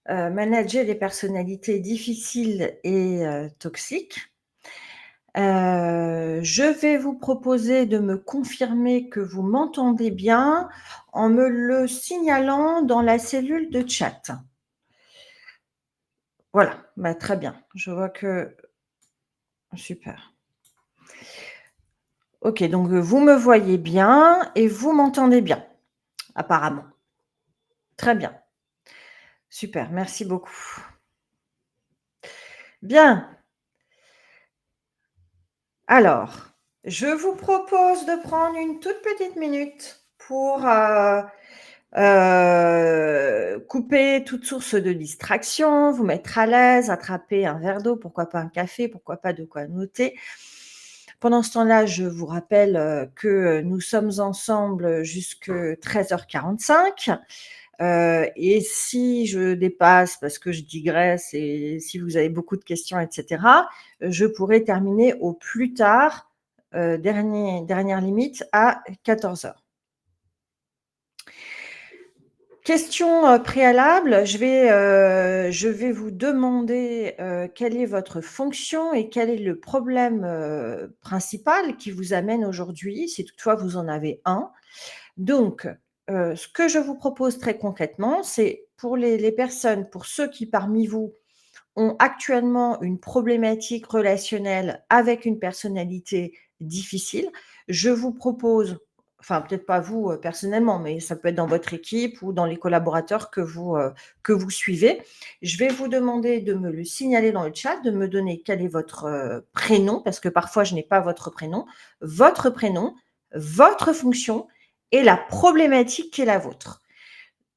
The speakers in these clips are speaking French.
Manager des personnalités difficiles et toxiques. Je vais vous proposer de me confirmer que vous m'entendez bien en me le signalant dans la cellule de chat. Voilà, bah, très bien. Je vois que super. OK, donc vous me voyez bien et vous m'entendez bien, apparemment. Très bien, super, merci beaucoup. Bien, alors, je vous propose de prendre une toute petite minute pour, couper toute source de distraction, vous mettre à l'aise, attraper un verre d'eau, pourquoi pas un café, pourquoi pas de quoi noter. Pendant ce temps-là, je vous rappelle, que nous sommes ensemble jusque 13h45. Et si je dépasse parce que je digresse et si vous avez beaucoup de questions et cetera, je pourrai terminer au plus tard, dernière limite à 14h. Question, préalable, je vais vous demander, quelle est votre fonction et quel est le problème, principal qui vous amène aujourd'hui, si toutefois vous en avez un. Donc, ce que je vous propose très concrètement, c'est pour les personnes, pour ceux qui parmi vous ont actuellement une problématique relationnelle avec une personnalité difficile, je vous propose, enfin peut-être pas vous, personnellement, mais ça peut être dans votre équipe ou dans les collaborateurs que vous suivez. Je vais vous demander de me le signaler dans le chat, de me donner quel est votre, prénom, parce que parfois je n'ai pas votre prénom, votre fonction et la problématique qui est la vôtre.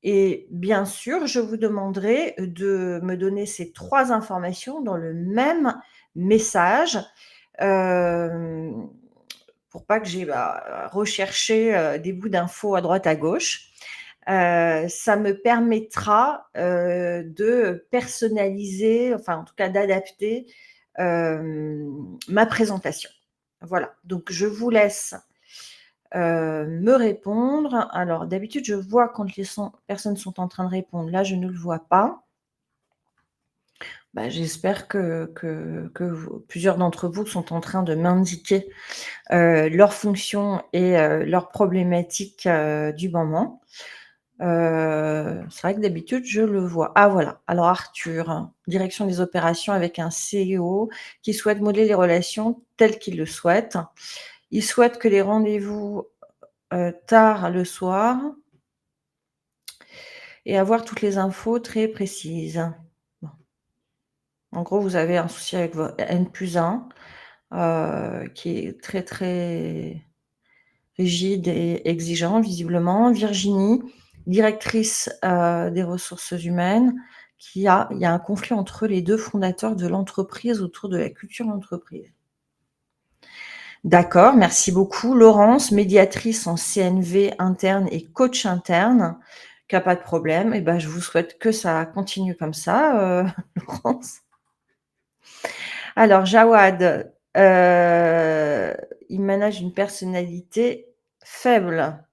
Et bien sûr, je vous demanderai de me donner ces 3 informations dans le même message, hem, pour pas que j'aie à rechercher, des bouts d'infos à droite à gauche. Ça me permettra, de personnaliser, enfin en tout cas d'adapter, ma présentation. Voilà, donc je vous laisse me répondre. Alors d'habitude, je vois quand les personnes sont en train de répondre. Là, je ne le vois pas. Bah, j'espère que plusieurs d'entre vous sont en train de m'indiquer, leurs fonctions et leurs problématiques, du moment. C'est vrai que d'habitude, je le vois. Ah voilà, alors Arthur, direction des opérations avec un CEO qui souhaite modeler les relations telles qu'il le souhaite. Il souhaite que les rendez-vous tard le soir et avoir toutes les infos très précises. Bon. En gros, vous avez un souci avec votre N+1, qui est très, très rigide et exigeant visiblement. Virginie, directrice, des ressources humaines, il y a un conflit entre les 2 fondateurs de l'entreprise autour de la culture d'entreprise. D'accord, merci beaucoup. Laurence, médiatrice en CNV interne et coach interne, qui a pas de problème. Et ben, je vous souhaite que ça continue comme ça, Laurence. Alors Jawad, il manage une personnalité faible.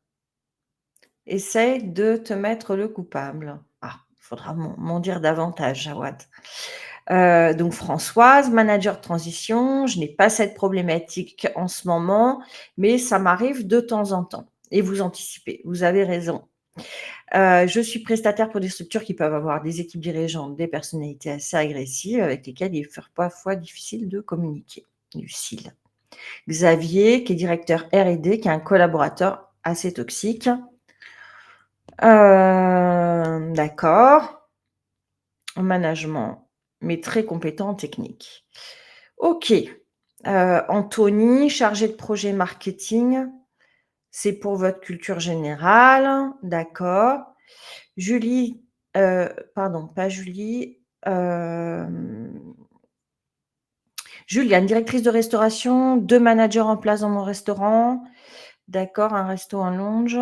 Essaye de te mettre le coupable. Ah, il faudra m'en dire davantage, Jawad. Donc Françoise, manager de transition, je n'ai pas cette problématique en ce moment, mais ça m'arrive de temps en temps et vous anticipez, vous avez raison. Je suis prestataire pour des structures qui peuvent avoir des équipes dirigeantes, des personnalités assez agressives avec lesquelles il est parfois difficile de communiquer. Lucille. Xavier, qui est directeur R&D, qui est un collaborateur assez toxique. D'accord. En management, mais très compétent en technique. OK. Anthony, chargé de projet marketing, c'est pour votre culture générale, d'accord. Julie, pardon, pas Julie, Juliane, directrice de restauration, 2 managers en place dans mon restaurant. D'accord, un resto en longe.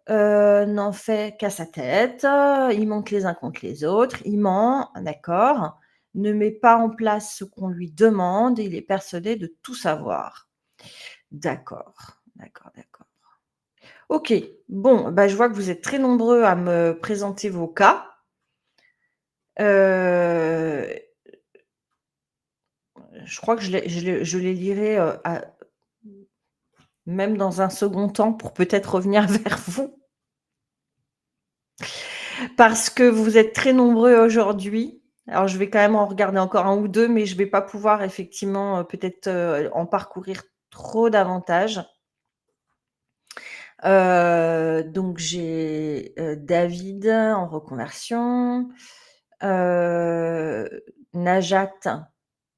N'en fait qu'à sa tête, il monte les uns contre les autres, il ment, d'accord. Ne met pas en place ce qu'on lui demande, il est persuadé de tout savoir. D'accord, d'accord, d'accord. OK, bon, bah, je vois que vous êtes très nombreux à me présenter vos cas. Heu, je crois que je les lirai, à même dans un second temps pour peut-être revenir vers vous, parce que vous êtes très nombreux aujourd'hui. Alors je vais quand même en regarder encore un ou 2, mais je vais pas pouvoir effectivement, peut-être, en parcourir trop davantage. Donc j'ai, David en reconversion, heu, Najat,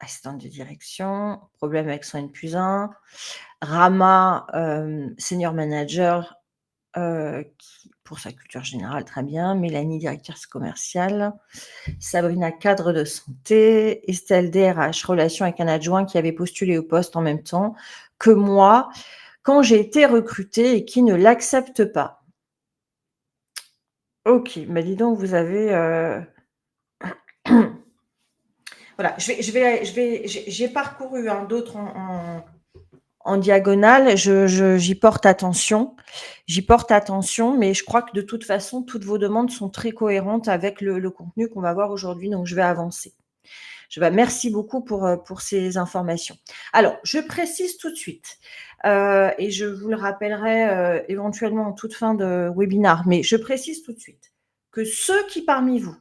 assistante de direction, problème avec son N+1, Rama, senior manager, qui pour sa culture générale, très bien, Mélanie, directrice commerciale, Sabrina, cadre de santé, Estelle, DRH, relation avec un adjoint qui avait postulé au poste en même temps que moi quand j'ai été recrutée et qui ne l'accepte pas. OK, bah, dis donc vous avez, voilà, j'ai parcouru, hein, d'autres en diagonale, j'y porte attention. J'y porte attention, mais je crois que de toute façon, toutes vos demandes sont très cohérentes avec le contenu qu'on va voir aujourd'hui, donc je vais avancer. Merci beaucoup pour ces informations. Alors, je précise tout de suite, et je vous le rappellerai, éventuellement en toute fin de webinaire, mais je précise tout de suite que ceux qui parmi vous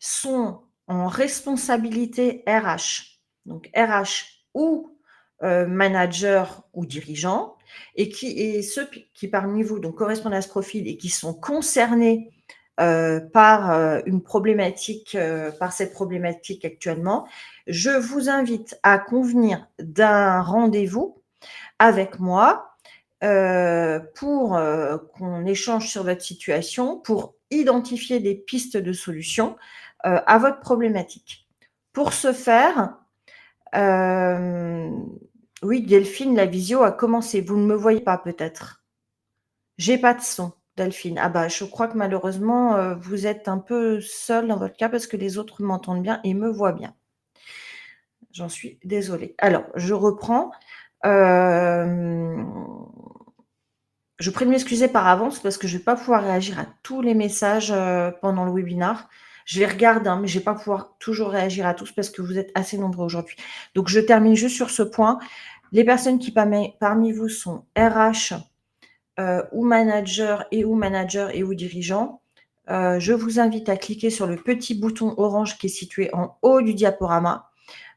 sont en responsabilité RH, donc RH ou manager ou dirigeant, et ceux qui parmi vous donc correspondent à ce profil et qui sont concernés par une problématique, par cette problématique actuellement, je vous invite à convenir d'un rendez-vous avec moi pour qu'on échange sur votre situation, pour identifier des pistes de solutions à votre problématique. Pour ce faire, oui, Delphine, la visio a commencé. Vous ne me voyez pas peut-être? J'ai pas de son, Delphine. Ah bah, je crois que malheureusement, vous êtes un peu seule dans votre cas parce que les autres m'entendent bien et me voient bien. J'en suis désolée. Alors, je reprends. Hem, je prie de m'excuser par avance parce que je vais pas pouvoir réagir à tous les messages, pendant le webinar. Je les regarde, hein, mais je vais pas pouvoir toujours réagir à tous parce que vous êtes assez nombreux aujourd'hui. Donc je termine juste sur ce point. Les personnes qui parmi vous sont RH, ou manager et ou dirigeant, je vous invite à cliquer sur le petit bouton orange qui est situé en haut du diaporama,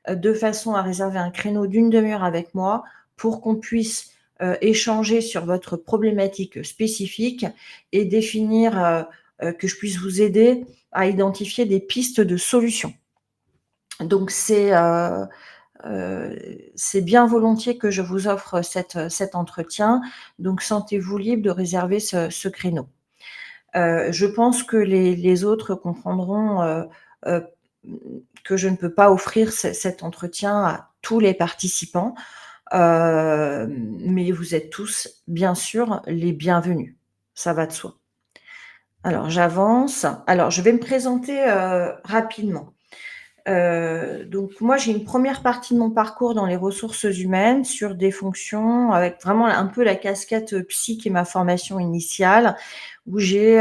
de façon à réserver un créneau d'une demi-heure avec moi pour qu'on puisse échanger sur votre problématique spécifique et définir, que je puisse vous aider à identifier des pistes de solutions. Donc c'est bien volontiers que je vous offre cet entretien, donc sentez-vous libre de réserver ce créneau. Je pense que les autres comprendront, heu, que je ne peux pas offrir cet entretien à tous les participants, mais vous êtes tous, bien sûr, les bienvenus. Ça va de soi. Alors j'avance. Alors je vais me présenter, rapidement. Donc moi, j'ai une première partie de mon parcours dans les ressources humaines sur des fonctions avec vraiment un peu la casquette, psy qui est ma formation initiale, où j'ai,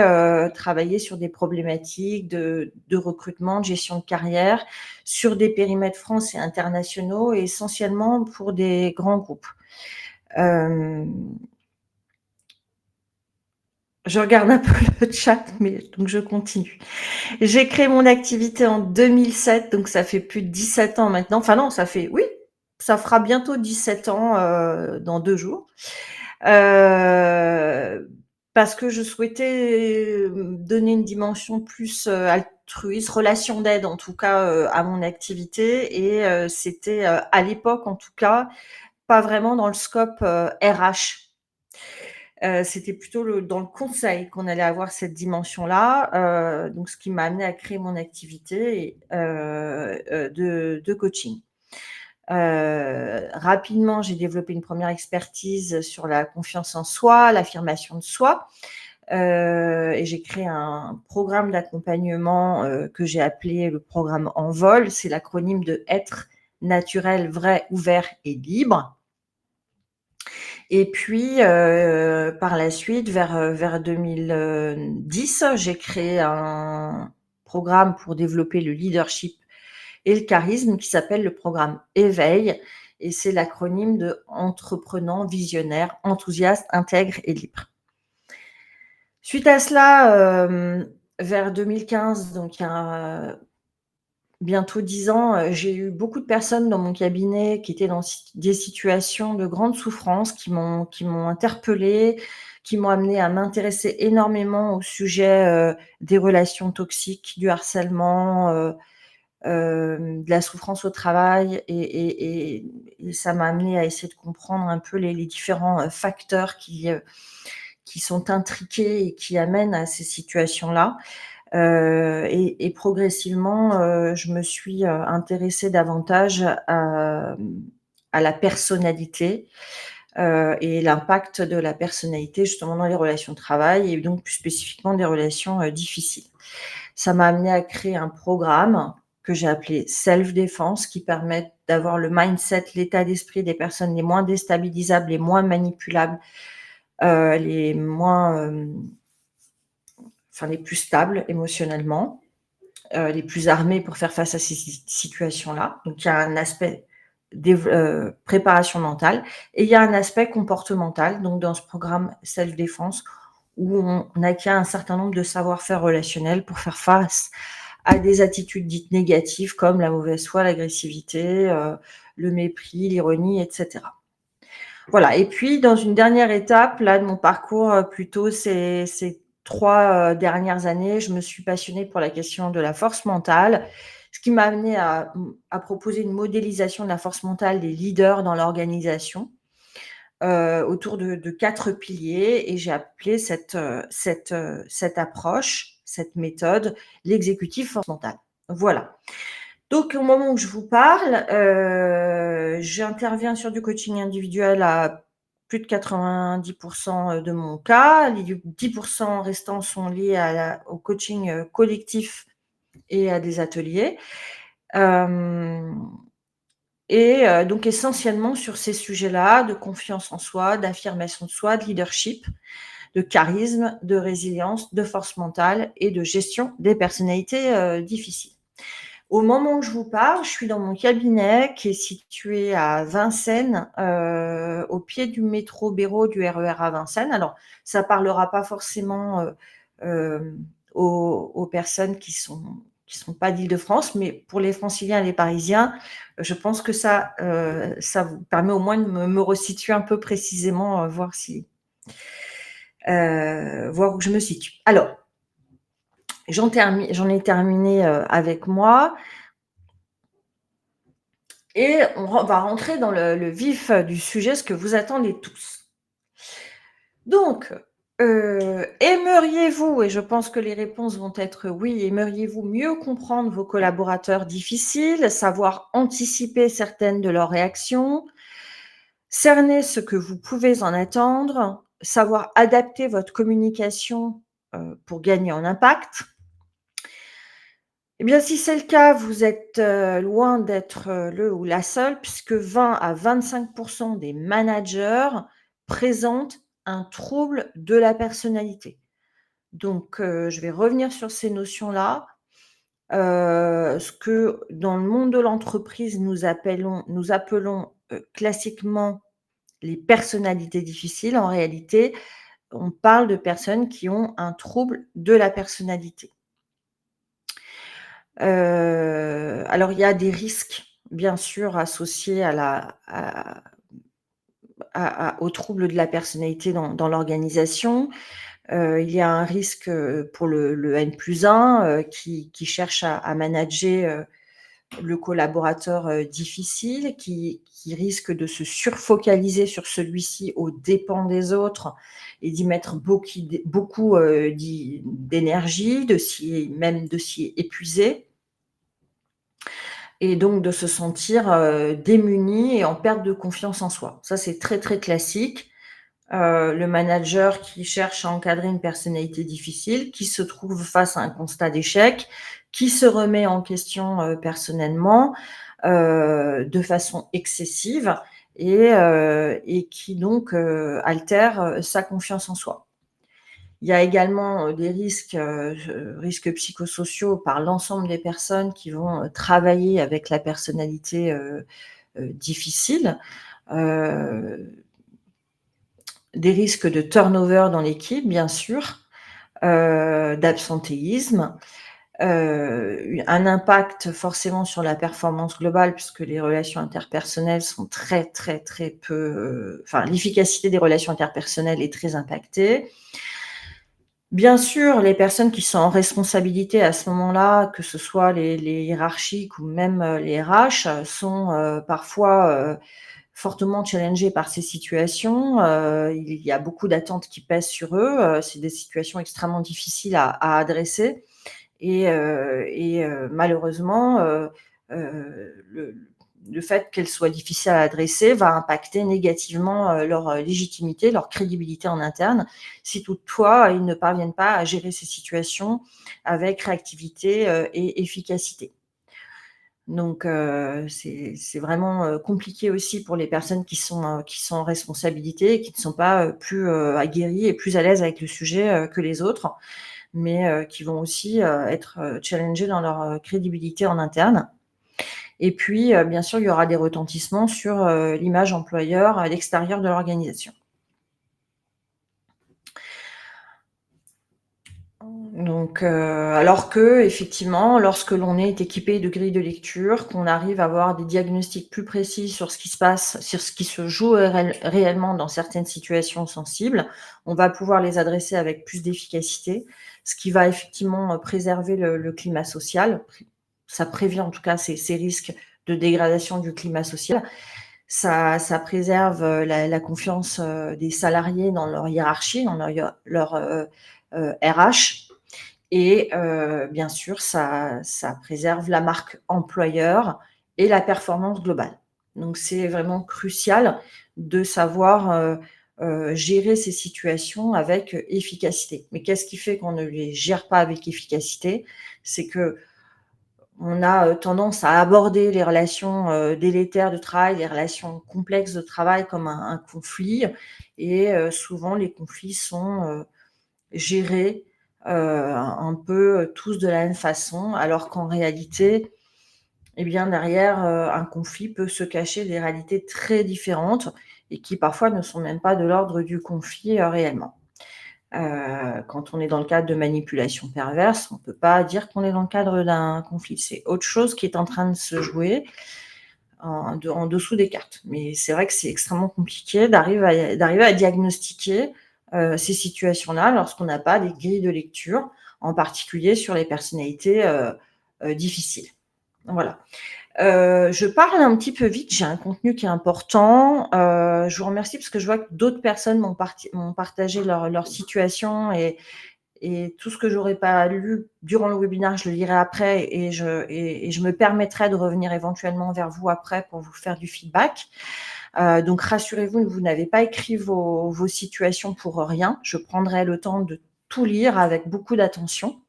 travaillé sur des problématiques de recrutement, de gestion de carrière, sur des périmètres France et internationaux et essentiellement pour des grands groupes. Hem, je regarde un peu le chat, mais donc je continue. J'ai créé mon activité en 2007, donc ça fait plus de 17 ans maintenant. Enfin non, ça fait oui, ça fera bientôt 17 ans, dans 2 jours. Parce que je souhaitais, donner une dimension plus, altruiste, relation d'aide en tout cas, à mon activité et c'était, à l'époque en tout cas, pas vraiment dans le scope, RH. C'était plutôt dans le conseil qu'on allait avoir cette dimension-là, donc ce qui m'a amenée à créer mon activité de coaching. Rapidement, j'ai développé une première expertise sur la confiance en soi, l'affirmation de soi, et j'ai créé un programme d'accompagnement, que j'ai appelé le programme Envol. C'est l'acronyme de Être naturel, vrai, ouvert et libre. Et puis, par la suite, vers 2010, j'ai créé un programme pour développer le leadership et le charisme qui s'appelle le programme Éveil, et c'est l'acronyme de entreprenant, visionnaire, enthousiaste, intègre et libre. Suite à cela, vers 2015, donc il y a bientôt 10 ans, j'ai eu beaucoup de personnes dans mon cabinet qui étaient dans des situations de grande souffrance, qui m'ont interpellée, qui m'ont amenée à m'intéresser énormément au sujet, des relations toxiques, du harcèlement, de la souffrance au travail, et ça m'a amenée à essayer de comprendre un peu les différents, facteurs qui sont intriqués et qui amènent à ces situations-là. Et progressivement, je me suis, intéressée davantage à la personnalité, et l'impact de la personnalité justement dans les relations de travail, et donc plus spécifiquement des relations, difficiles. Ça m'a amenée à créer un programme que j'ai appelé Self Défense, qui permet d'avoir le mindset, l'état d'esprit des personnes les moins déstabilisables, les moins manipulables, les moins, les plus stables émotionnellement, les plus armés pour faire face à ces situations-là. Donc il y a un aspect préparation mentale, et il y a un aspect comportemental, donc dans ce programme Self-Défense, où on acquiert un certain nombre de savoir-faire relationnels pour faire face à des attitudes dites négatives comme la mauvaise foi, l'agressivité, le mépris, l'ironie, etc. Voilà, et puis dans une dernière étape là de mon parcours, plutôt ces 3 dernières années, je me suis passionnée pour la question de la force mentale, ce qui m'a amenée à proposer une modélisation de la force mentale des leaders dans l'organisation, autour de 4 piliers, et j'ai appelé cette approche, cette méthode, l'exécutif force mentale. Voilà. Donc au moment où je vous parle, j'interviens sur du coaching individuel à plus de 90 de mon cas. Les 10 restants sont liés au coaching, collectif et à des ateliers. Donc essentiellement sur ces sujets-là de confiance en soi, d'affirmation de soi, de leadership, de charisme, de résilience, de force mentale et de gestion des personnalités, difficiles. Au moment où je vous parle, je suis dans mon cabinet qui est situé à Vincennes, au pied du métro Béraud, du RER à Vincennes. Alors, ça parlera pas forcément, aux personnes qui sont pas d'Île-de-France, mais pour les Franciliens et les Parisiens, je pense que ça vous permet au moins de me resituer un peu précisément, voir où je me situe. Alors, j'en ai terminé, avec moi. Et on va rentrer dans le vif du sujet, ce que vous attendez tous. Donc, aimeriez-vous, et je pense que les réponses vont être oui, aimeriez-vous mieux comprendre vos collaborateurs difficiles, savoir anticiper certaines de leurs réactions, cerner ce que vous pouvez en attendre, savoir adapter votre communication, pour gagner en impact? Eh bien, si c'est le cas, vous êtes, loin d'être, le ou la seule, puisque 20 à 25 des managers présentent un trouble de la personnalité. Donc, je vais revenir sur ces notions-là. Ce que dans le monde de l'entreprise, nous appelons, classiquement les personnalités difficiles. En réalité, on parle de personnes qui ont un trouble de la personnalité. Alors il y a des risques, bien sûr, associés aux troubles de la personnalité dans l'organisation. Il y a un risque, pour le N+1, qui cherche à manager, le collaborateur, difficile, qui risque de se surfocaliser sur celui-ci aux dépens des autres et d'y mettre beaucoup, d'énergie, de s'y épuiser, et donc de se sentir, démuni et en perte de confiance en soi. Ça, c'est très, très classique. Le manager qui cherche à encadrer une personnalité difficile, qui se trouve face à un constat d'échec, qui se remet en question, personnellement, de façon excessive, et qui donc, altère, sa confiance en soi. Il y a également, des risques psychosociaux par l'ensemble des personnes qui vont, travailler avec la personnalité, difficile. Heu, des risques de turnover dans l'équipe, bien sûr, d'absentéisme, un impact forcément sur la performance globale puisque les relations interpersonnelles sont très, très, très peu, enfin l'efficacité des relations interpersonnelles est très impactée. Bien sûr, les personnes qui sont en responsabilité à ce moment-là, que ce soit les hiérarchiques ou même, les RH, sont, parfois, fortement challengés par ces situations. Il y a beaucoup d'attentes qui pèsent sur eux. C'est des situations extrêmement difficiles à adresser et malheureusement, le fait qu'elles soient difficiles à adresser va impacter négativement, leur, légitimité, leur crédibilité en interne, si toutefois ils ne parviennent pas à gérer ces situations avec réactivité, et efficacité. Donc c'est vraiment, compliqué aussi pour les personnes qui sont en responsabilité et qui ne sont pas, plus, aguerries et plus à l'aise avec le sujet, que les autres, mais qui vont aussi, être, challengées dans leur, crédibilité en interne. Et puis, bien sûr, il y aura des retentissements sur, l'image employeur à l'extérieur de l'organisation. Donc, alors qu'effectivement, lorsque l'on est équipé de grilles de lecture, qu'on arrive à avoir des diagnostics plus précis sur ce qui se passe, sur ce qui se joue réellement dans certaines situations sensibles, on va pouvoir les adresser avec plus d'efficacité, ce qui va effectivement, préserver le climat social. Ça prévient en tout cas ces risques de dégradation du climat social. Ça préserve, la confiance, des salariés dans leur hiérarchie, dans leur RH. Et bien sûr, ça préserve la marque employeur et la performance globale. Donc c'est vraiment crucial de savoir, gérer ces situations avec, efficacité. Mais qu'est-ce qui fait qu'on ne les gère pas avec efficacité? C'est qu'on a, tendance à aborder les relations, délétères de travail, les relations complexes de travail comme un conflit et souvent les conflits sont, gérés, un peu tous de la même façon, alors qu'en réalité, eh bien derrière, un conflit peut se cacher des réalités très différentes et qui parfois ne sont même pas de l'ordre du conflit, réellement. Quand on est dans le cadre de manipulation perverse, on ne peut pas dire qu'on est dans le cadre d'un conflit. C'est autre chose qui est en train de se jouer en dessous des cartes. Mais c'est vrai que c'est extrêmement compliqué d'arriver à diagnostiquer, ces situations-là lorsqu'on n'a pas des grilles de lecture, en particulier sur les personnalités, difficiles. Voilà. Je parle un petit peu vite, j'ai un contenu qui est important. Je vous remercie parce que je vois que d'autres personnes m'ont partagé leur situation et tout ce que j'aurais pas lu durant le webinaire, je le lirai après et je me permettrai de revenir éventuellement vers vous après pour vous faire du feedback. Donc rassurez-vous, vous n'avez pas écrit vos situations pour rien. Je prendrai le temps de tout lire avec beaucoup d'attention.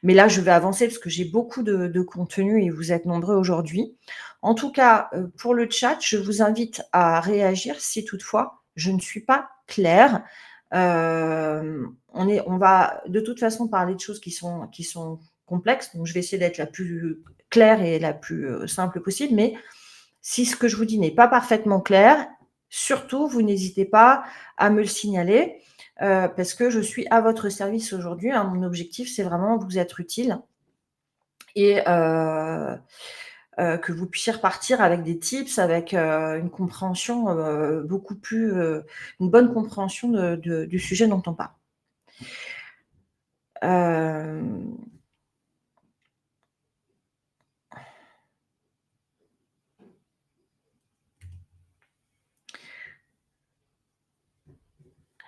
Mais là, je vais avancer parce que j'ai beaucoup de contenu et vous êtes nombreux aujourd'hui. En tout cas, pour le chat, je vous invite à réagir si toutefois je ne suis pas claire. On va de toute façon parler de choses qui sont complexes, donc je vais essayer d'être la plus claire et la plus, simple possible. Mais si ce que je vous dis n'est pas parfaitement clair, surtout vous n'hésitez pas à me le signaler, parce que je suis à votre service aujourd'hui, hein. Mon objectif, c'est vraiment vous être utile et que vous puissiez repartir avec des tips, avec, une compréhension, beaucoup plus, une bonne compréhension du sujet dont on parle. Hem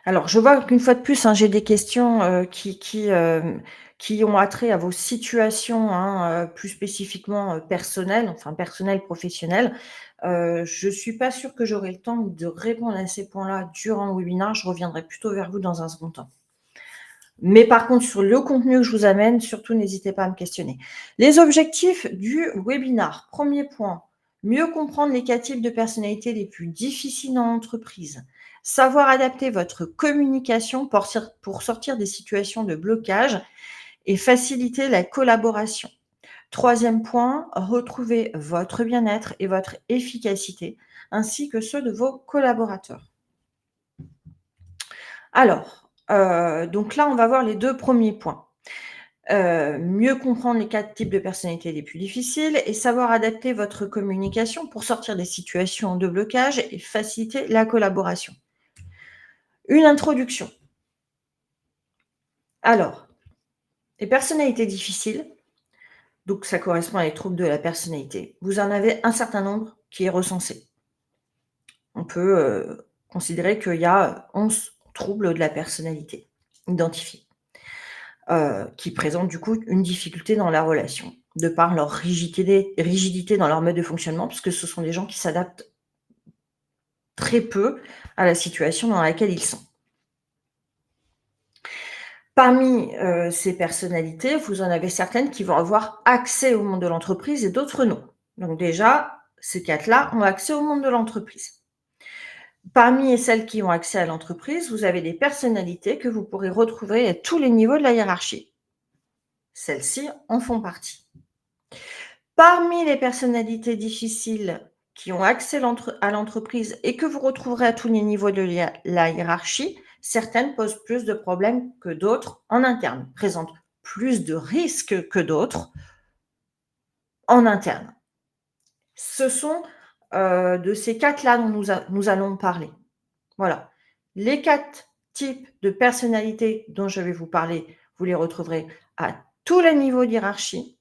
Alors, je vois qu'une fois de plus, hein, j'ai des questions, qui ont attrait à vos situations, hein, plus spécifiquement, personnelles, enfin personnelles, professionnelles. Je suis pas sûre que j'aurai le temps de répondre à ces points-là durant le webinaire. Je reviendrai plutôt vers vous dans un second temps. Mais par contre, sur le contenu que je vous amène, surtout n'hésitez pas à me questionner. Les objectifs du webinaire. Premier point, mieux comprendre les 4 types de personnalités les plus difficiles dans l'entreprise. Savoir adapter votre communication pour sortir des situations de blocage et faciliter la collaboration. Troisième point, retrouver votre bien-être et votre efficacité, ainsi que ceux de vos collaborateurs. Alors, donc là, on va voir les 2 premiers points. Mieux comprendre les 4 types de personnalités les plus difficiles et savoir adapter votre communication pour sortir des situations de blocage et faciliter la collaboration. Une introduction. Alors, les personnalités difficiles, donc ça correspond à les troubles de la personnalité. Vous en avez un certain nombre qui est recensé. On peut, considérer qu'il y a 11 troubles de la personnalité identifiés, qui présentent du coup une difficulté dans la relation, de par leur rigidité dans leur mode de fonctionnement, puisque ce sont des gens qui s'adaptent très peu à la situation dans laquelle ils sont. Parmi, ces personnalités, vous en avez certaines qui vont avoir accès au monde de l'entreprise et d'autres non. Donc déjà, ces 4-là ont accès au monde de l'entreprise. Parmi celles qui ont accès à l'entreprise, vous avez des personnalités que vous pourrez retrouver à tous les niveaux de la hiérarchie. Celles-ci en font partie. Parmi les personnalités difficiles qui ont accès à l'entreprise et que vous retrouverez à tous les niveaux de la hiérarchie, certaines posent plus de problèmes que d'autres en interne, présentent plus de risques que d'autres en interne. Ce sont, de ces 4-là dont nous allons parler. Voilà. Les 4 types de personnalités dont je vais vous parler, vous les retrouverez à tous les niveaux de hiérarchie,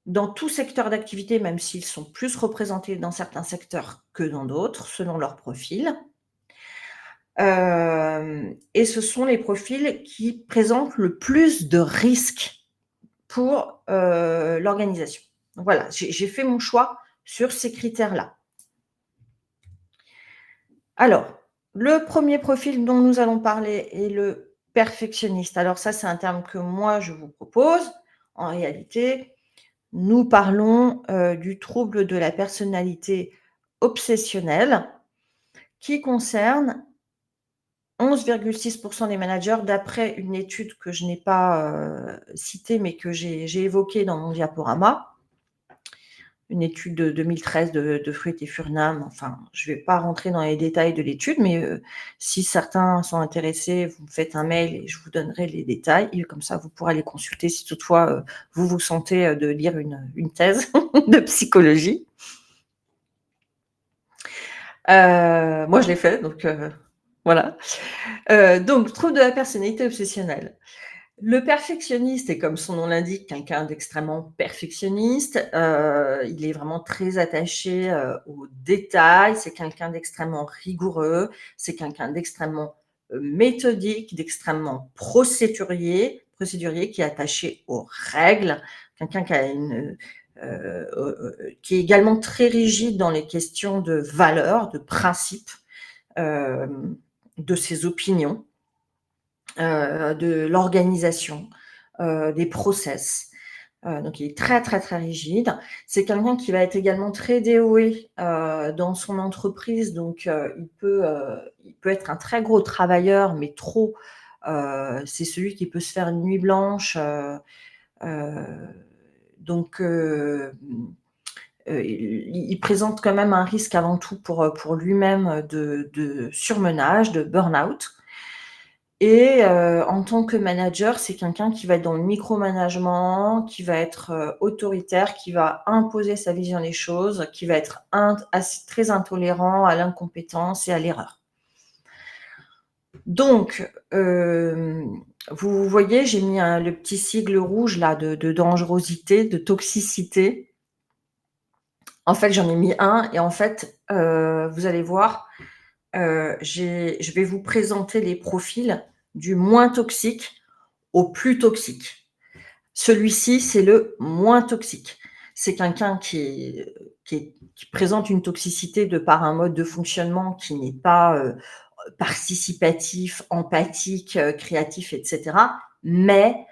dans tout secteur d'activité, même s'ils sont plus représentés dans certains secteurs que dans d'autres, selon leur profil. Et ce sont les profils qui présentent le plus de risques pour, l'organisation. Donc voilà, j'ai fait mon choix sur ces critères-là. Alors, le premier profil dont nous allons parler est le perfectionniste. Alors ça, c'est un terme que moi je vous propose. En réalité, nous parlons, du trouble de la personnalité obsessionnelle qui concerne 11,6 des managers d'après une étude que je n'ai pas, citée, mais que j'ai évoquée dans mon diaporama. Une étude de 2013 de Fruit et Furnam. Enfin, je ne vais pas rentrer dans les détails de l'étude, mais si certains sont intéressés, vous me faites un mail et je vous donnerai les détails. Et comme ça, vous pourrez les consulter si toutefois vous vous sentez de lire une thèse de psychologie. Moi, je l'ai fait, donc voilà. Donc, trouble de la personnalité obsessionnelle. Le perfectionniste est, comme son nom l'indique, quelqu'un d'extrêmement perfectionniste. Il est vraiment très attaché, aux détails. C'est quelqu'un d'extrêmement rigoureux. C'est quelqu'un d'extrêmement, méthodique, d'extrêmement procédurier, qui est attaché aux règles. Quelqu'un qui a qui est également très rigide dans les questions de valeurs, de principes, de ses opinions. De l'organisation, des process. Donc il est très, très, très rigide. C'est quelqu'un qui va être également très dévoué, dans son entreprise, donc il peut être un très gros travailleur, mais trop, c'est celui qui peut se faire une nuit blanche, donc il présente quand même un risque avant tout pour lui-même de surmenage, de burn-out. Et en tant que manager, c'est quelqu'un qui va être dans le micromanagement, qui va être, autoritaire, qui va imposer sa vision des choses, qui va être très intolérant à l'incompétence et à l'erreur. Donc, vous voyez, j'ai mis le petit sigle rouge là de dangerosité, de toxicité. En fait, j'en ai mis un et en fait, vous allez voir, je vais vous présenter les profils du moins toxique au plus toxique. Celui-ci, c'est le moins toxique. C'est quelqu'un qui présente une toxicité de par un mode de fonctionnement qui n'est pas participatif, empathique, créatif, etc. Mais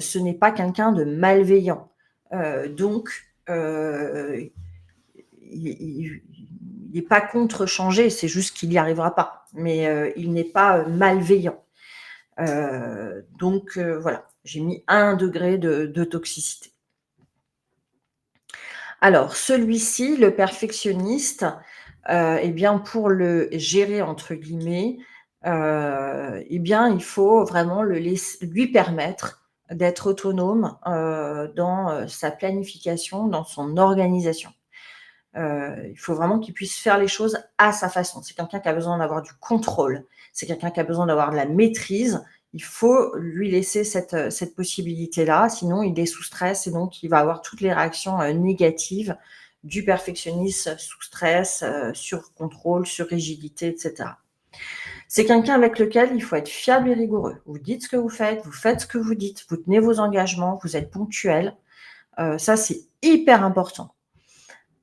ce n'est pas quelqu'un de malveillant. Donc, il n'est pas contre changer, c'est juste qu'il n'y arrivera pas, mais il n'est pas malveillant. Donc voilà, j'ai mis 1 degré de toxicité. Alors celui-ci, le perfectionniste, eh bien pour le «gérer» entre guillemets, eh bien il faut vraiment lui permettre d'être autonome, dans, sa planification, dans son organisation. Il faut vraiment qu'il puisse faire les choses à sa façon. C'est quelqu'un qui a besoin d'avoir du contrôle, c'est quelqu'un qui a besoin d'avoir de la maîtrise. Il faut lui laisser cette possibilité-là, sinon il est sous stress et donc il va avoir toutes les réactions, négatives du perfectionniste sous stress, sur contrôle, sur rigidité et cetera. C'est quelqu'un avec lequel il faut être fiable et rigoureux. Vous dites ce que vous faites ce que vous dites, vous tenez vos engagements, vous êtes ponctuel. Ça, c'est hyper important.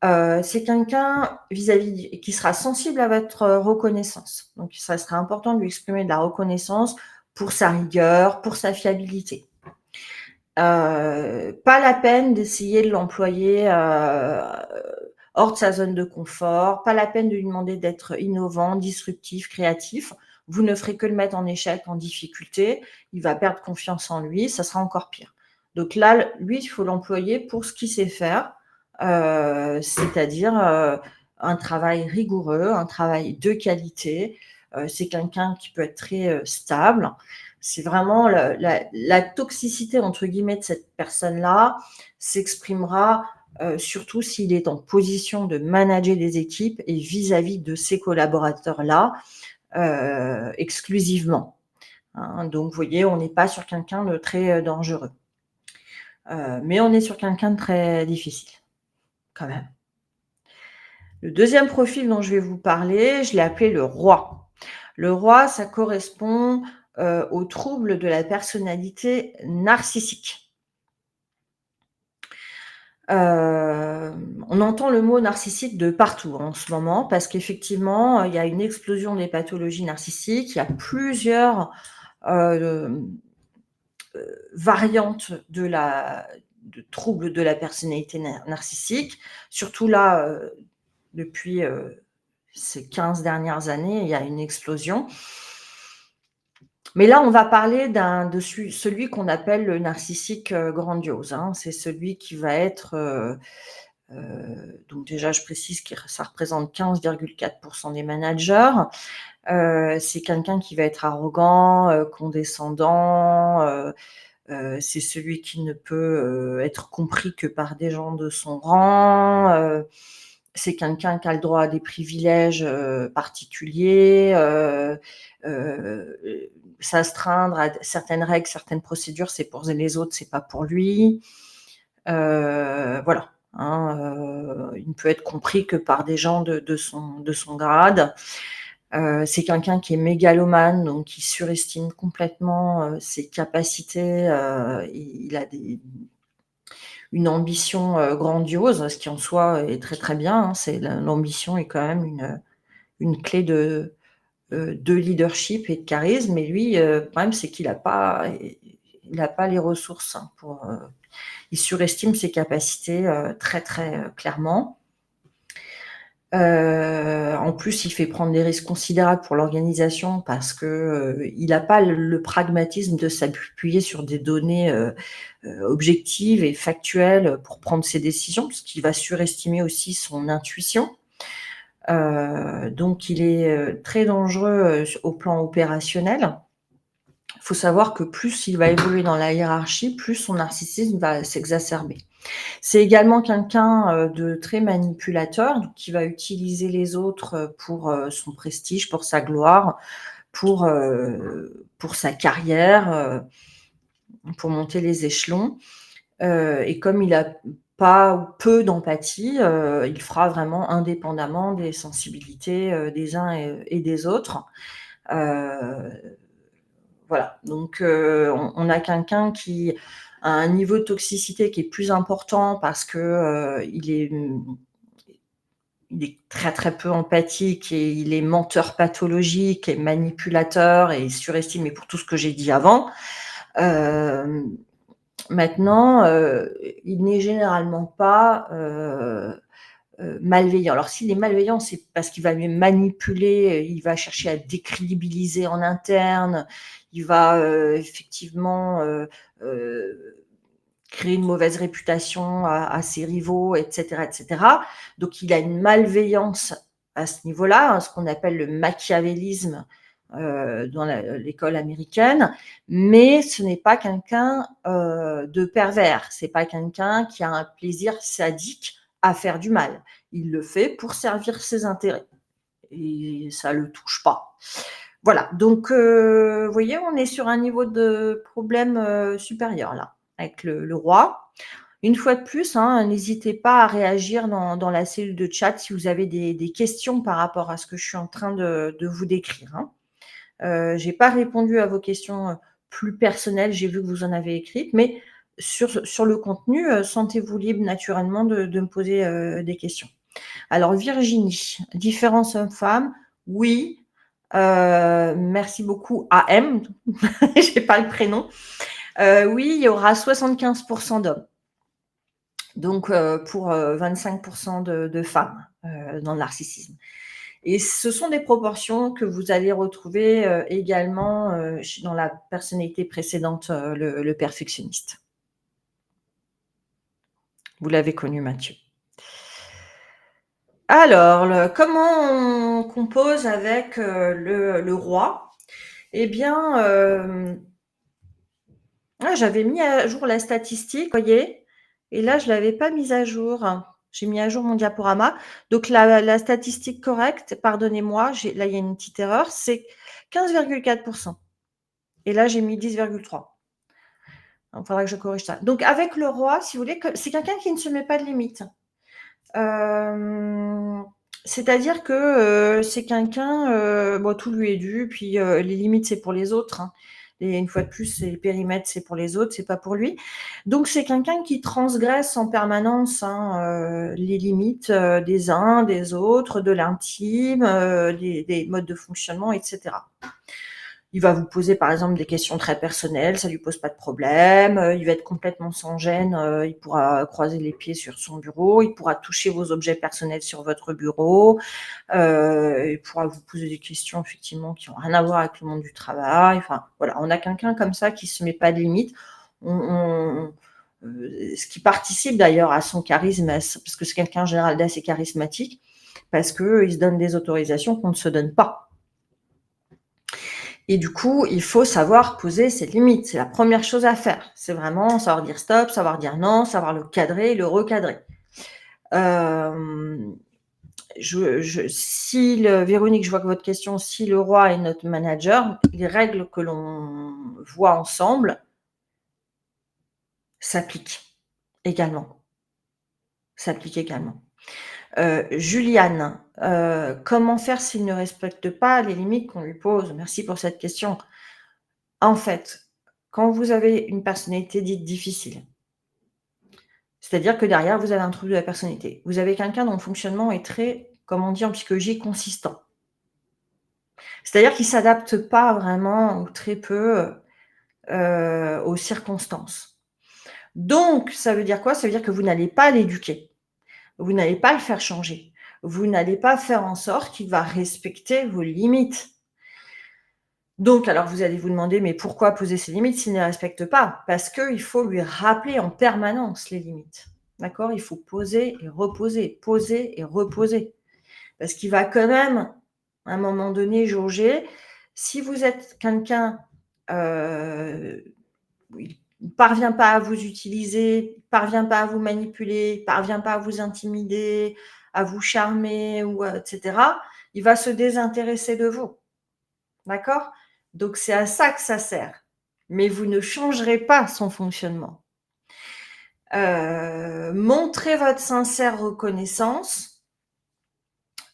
C'est quelqu'un vis-à-vis qui sera sensible à votre reconnaissance. Donc ça sera important de lui exprimer de la reconnaissance pour sa rigueur, pour sa fiabilité. Pas la peine d'essayer de l'employer, hors de sa zone de confort, pas la peine de lui demander d'être innovant, disruptif, créatif. Vous ne ferez que le mettre en échec, en difficulté, il va perdre confiance en lui, ça sera encore pire. Donc là, lui, il faut l'employer pour ce qu'il sait faire, c'est-à-dire, un travail rigoureux, un travail de qualité. C'est quelqu'un qui peut être très, stable. C'est vraiment la «toxicité» entre guillemets de cette personne-là s'exprimera, surtout s'il est en position de manager des équipes et vis-à-vis de ces collaborateurs-là, exclusivement, hein. Donc vous voyez, on n'est pas sur quelqu'un de très, dangereux. Mais on est sur quelqu'un de très difficile, quand même. Le deuxième profil dont je vais vous parler, je l'ai appelé le roi. Le roi, ça correspond, aux troubles de la personnalité narcissique. On entend le mot narcissique de partout en ce moment parce qu'effectivement, il y a une explosion des pathologies narcissiques. Il y a plusieurs, variantes de troubles de la personnalité narcissique. Surtout là, depuis, ces 15 dernières années, il y a une explosion. Mais là, on va parler de celui qu'on appelle le narcissique, grandiose, hein. C'est celui qui va être, donc déjà je précise que ça représente 15,4 % des managers. C'est quelqu'un qui va être arrogant, condescendant, c'est celui qui ne peut, être compris que par des gens de son rang, c'est quelqu'un qui a le droit à des privilèges, particuliers, s'astreindre à certaines règles, certaines procédures, c'est pour les autres, c'est pas pour lui. Voilà, hein, il ne peut être compris que par des gens de son grade. C'est quelqu'un qui est mégalomane, donc qui surestime complètement, ses capacités, il a une ambition, grandiose, ce qui en soi est très, très bien, hein. L'ambition est quand même une clé de leadership et de charisme, mais lui, le problème c'est qu'il a pas les ressources, hein, il surestime ses capacités, très, très, clairement. En plus, il fait prendre des risques considérables pour l'organisation parce que, il n'a pas le pragmatisme de s'appuyer sur des données, objectives et factuelles pour prendre ses décisions, parce qu'il va surestimer aussi son intuition. Donc il est, très dangereux, au plan opérationnel. Il faut savoir que plus il va évoluer dans la hiérarchie, plus son narcissisme va s'exacerber. C'est également quelqu'un, de très manipulateur, donc qui va utiliser les autres, pour, son prestige, pour sa gloire, pour sa carrière, pour monter les échelons. Et comme il a pas ou peu d'empathie, il fera vraiment indépendamment des sensibilités, des uns et des autres. Heu, voilà, donc on a quelqu'un qui a un niveau de toxicité qui est plus important parce que, il est très, très peu empathique et il est menteur pathologique et manipulateur et il surestime, mais pour tout ce que j'ai dit avant. Hem, Maintenant, il n'est généralement pas, malveillant. Alors s'il est malveillant, c'est parce qu'il va lui manipuler, il va chercher à décrédibiliser en interne, il va, effectivement, créer une mauvaise réputation à ses rivaux, et cetera, et cetera. Donc il a une malveillance à ce niveau-là, hein, ce qu'on appelle le machiavélisme, dans l'école américaine, mais ce n'est pas quelqu'un, de pervers. C'est pas quelqu'un qui a un plaisir sadique à faire du mal. Il le fait pour servir ses intérêts et ça le touche pas. Voilà, donc vous voyez, on est sur un niveau de problème, supérieur là, avec le roi. Une fois de plus, hein, n'hésitez pas à réagir dans la cellule de chat si vous avez des questions par rapport à ce que je suis en train de vous décrire, hein. J'ai pas répondu à vos questions, plus personnelles, j'ai vu que vous en avez écrites, mais sur le contenu, sentez-vous libre naturellement de me poser, des questions. Alors Virginie, différence homme-femme, oui, merci beaucoup AM, j'ai pas le prénom. Oui, il y aura 75 d'hommes, donc pour 25 de femmes, dans le narcissisme. Et ce sont des proportions que vous allez retrouver, également, dans la personnalité précédente, le perfectionniste. Vous l'avez connu, Mathieu. Alors, comment on compose avec, le roi? Eh bien, j'avais mis à jour la statistique, vous voyez? Et là, je l'avais pas mise à jour. J'ai mis à jour mon diaporama. Donc la statistique correcte, pardonnez-moi, là, il y a une petite erreur, c'est 15,4 et là, j'ai mis 10,3. Il faudra que je corrige ça. Donc avec le roi, si vous voulez, c'est quelqu'un qui ne se met pas de limite. C'est-à-dire que, c'est quelqu'un, bon, tout lui est dû, puis, les limites, c'est pour les autres, hein. Et une fois de plus, c'est les périmètres, c'est pour les autres, c'est pas pour lui. Donc c'est quelqu'un qui transgresse en permanence, hein, les limites, des uns, des autres, de l'intime, des modes de fonctionnement, et cetera. Il va vous poser par exemple des questions très personnelles, ça lui pose pas de problème, il va être complètement sans gêne, il pourra croiser les pieds sur son bureau, il pourra toucher vos objets personnels sur votre bureau, il pourra vous poser des questions effectivement qui ont rien à voir avec le monde du travail. Enfin voilà, on a quelqu'un comme ça qui se met pas de limite. Ce qui participe d'ailleurs à son charisme, parce que c'est quelqu'un en général d'assez charismatique, parce qu'il se donne des autorisations qu'on ne se donne pas. Et du coup, il faut savoir poser ses limites. C'est la première chose à faire. C'est vraiment savoir dire stop, savoir dire non, savoir le cadrer, le recadrer. Véronique, je vois que votre question, si le roi est notre manager, les règles que l'on voit ensemble s'appliquent également. Juliane, comment faire s'il ne respecte pas les limites qu'on lui pose? Merci pour cette question. En fait, quand vous avez une personnalité dite difficile, c'est-à-dire que derrière, vous avez un trouble de la personnalité. Vous avez quelqu'un dont le fonctionnement est très, comme on dit en psychologie, consistant. C'est-à-dire qu'il ne s'adapte pas vraiment ou très peu aux circonstances. Donc, ça veut dire quoi? Ça veut dire que vous n'allez pas l'éduquer. Vous n'allez pas le faire changer. Vous n'allez pas faire en sorte qu'il va respecter vos limites. Donc, alors vous allez vous demander, mais pourquoi poser ses limites s'il ne les respecte pas? Parce qu'il faut lui rappeler en permanence les limites. D'accord? Il faut poser et reposer, poser et reposer. Parce qu'il va quand même, à un moment donné, jauger. Si vous êtes quelqu'un, il ne parvient pas à vous utiliser, il ne parvient pas à vous manipuler, il ne parvient pas à vous intimider, à vous charmer, etc., il va se désintéresser de vous. D'accord? Donc, c'est à ça que ça sert. Mais vous ne changerez pas son fonctionnement. Montrez votre sincère reconnaissance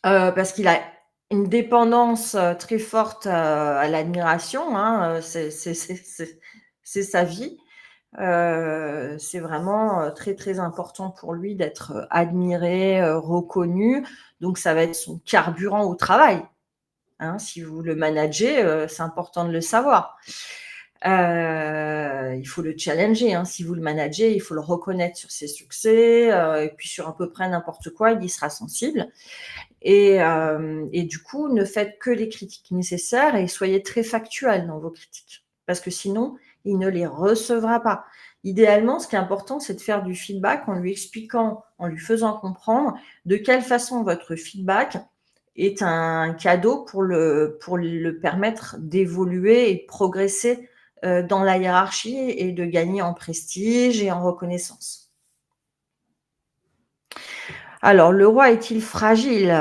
parce qu'il a une dépendance très forte à l'admiration. Hein, c'est sa vie. C'est vraiment très, très important pour lui d'être admiré, reconnu. Donc, ça va être son carburant au travail. Hein, si vous le managez, c'est important de le savoir. Il faut le challenger, hein. Si vous le managez, il faut le reconnaître sur ses succès, et puis sur à peu près n'importe quoi, il y sera sensible et du coup, ne faites que les critiques nécessaires et soyez très factuel dans vos critiques parce que sinon, il ne les recevra pas. Idéalement, ce qui est important, c'est de faire du feedback en lui expliquant, en lui faisant comprendre de quelle façon votre feedback est un cadeau pour le permettre d'évoluer et de progresser, dans la hiérarchie et de gagner en prestige et en reconnaissance. Alors, le roi est-il fragile?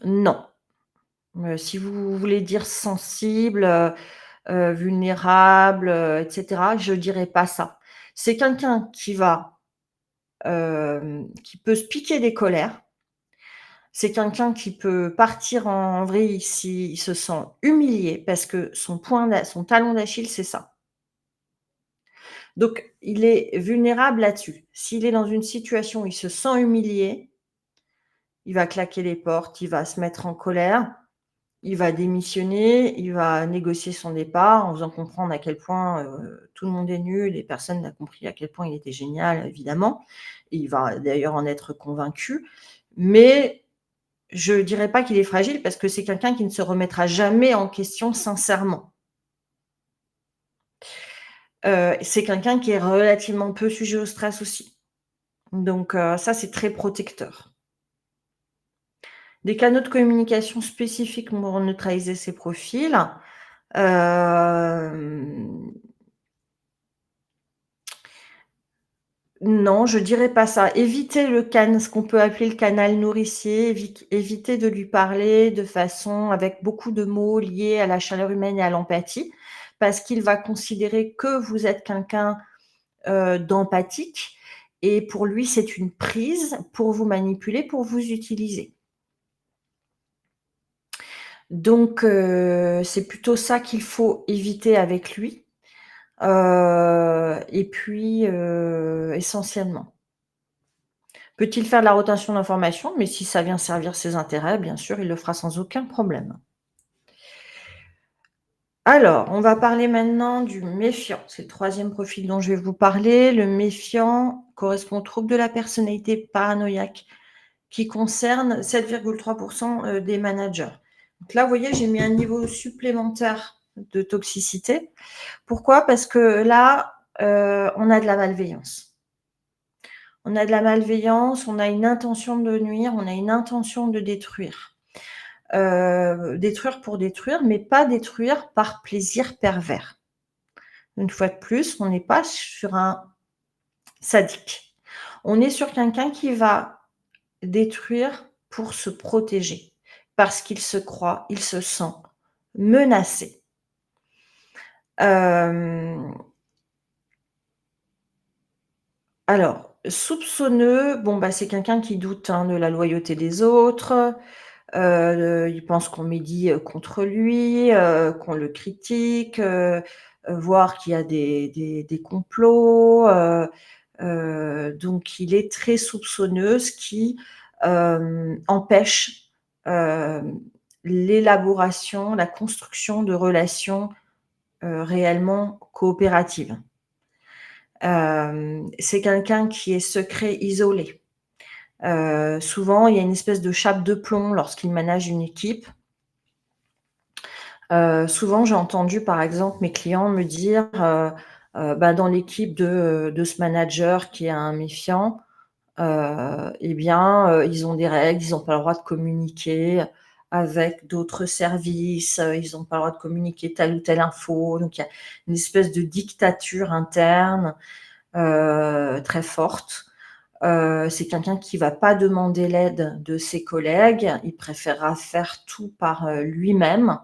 Non. Si vous voulez dire sensible, vulnérable, et cetera, je dirais pas ça. C'est quelqu'un qui peut se piquer des colères. C'est quelqu'un qui peut partir en vrille s'il se sent humilié parce que son talon d'Achille, c'est ça. Donc il est vulnérable là-dessus. S'il est dans une situation où il se sent humilié, il va claquer les portes, il va se mettre en colère, il va démissionner, il va négocier son départ en faisant comprendre à quel point, tout le monde est nul et personne n'a compris à quel point il était génial, évidemment. Et il va d'ailleurs en être convaincu. Mais je dirais pas qu'il est fragile parce que c'est quelqu'un qui ne se remettra jamais en question sincèrement. C'est quelqu'un qui est relativement peu sujet au stress aussi. Donc ça, c'est très protecteur. Des canaux de communication spécifiques pour neutraliser ces profils, hem, non, je dirais pas ça. Évitez ce qu'on peut appeler le canal nourricier, évitez de lui parler de façon avec beaucoup de mots liés à la chaleur humaine et à l'empathie, parce qu'il va considérer que vous êtes quelqu'un, d'empathique et pour lui, c'est une prise pour vous manipuler, pour vous utiliser. Donc c'est plutôt ça qu'il faut éviter avec lui, et puis, essentiellement. Peut-il faire de la rotation d'informations? Mais si ça vient servir ses intérêts, bien sûr, il le fera sans aucun problème. Alors, on va parler maintenant du méfiant. C'est le troisième profil dont je vais vous parler. Le méfiant correspond au trouble de la personnalité paranoïaque qui concerne 7,3 des managers. Donc là, vous voyez, j'ai mis un niveau supplémentaire de toxicité. Pourquoi? Parce que là, on a de la malveillance. On a de la malveillance, on a une intention de nuire, on a une intention de détruire. Détruire pour détruire, mais pas détruire par plaisir pervers. Une fois de plus, on n'est pas sur un sadique. On est sur quelqu'un qui va détruire pour se protéger, parce qu'il se croit, il se sent menacé. Alors, soupçonneux, bon, bah, c'est quelqu'un qui doute, hein, de la loyauté des autres, il pense qu'on médit, contre lui, qu'on le critique, voire qu'il y a des complots, donc il est très soupçonneux, ce qui, empêche, l'élaboration, la construction de relations, réellement coopératives. C'est quelqu'un qui est secret, isolé. Souvent, il y a une espèce de chape de plomb lorsqu'il manage une équipe. Souvent, j'ai entendu, par exemple, mes clients me dire, bah, dans l'équipe de ce manager qui est un méfiant, eh bien, ils ont des règles, ils n'ont pas le droit de communiquer avec d'autres services, ils n'ont pas le droit de communiquer telle ou telle info. Donc il y a une espèce de dictature interne, très forte. C'est quelqu'un qui va pas demander l'aide de ses collègues, il préférera faire tout par, lui-même.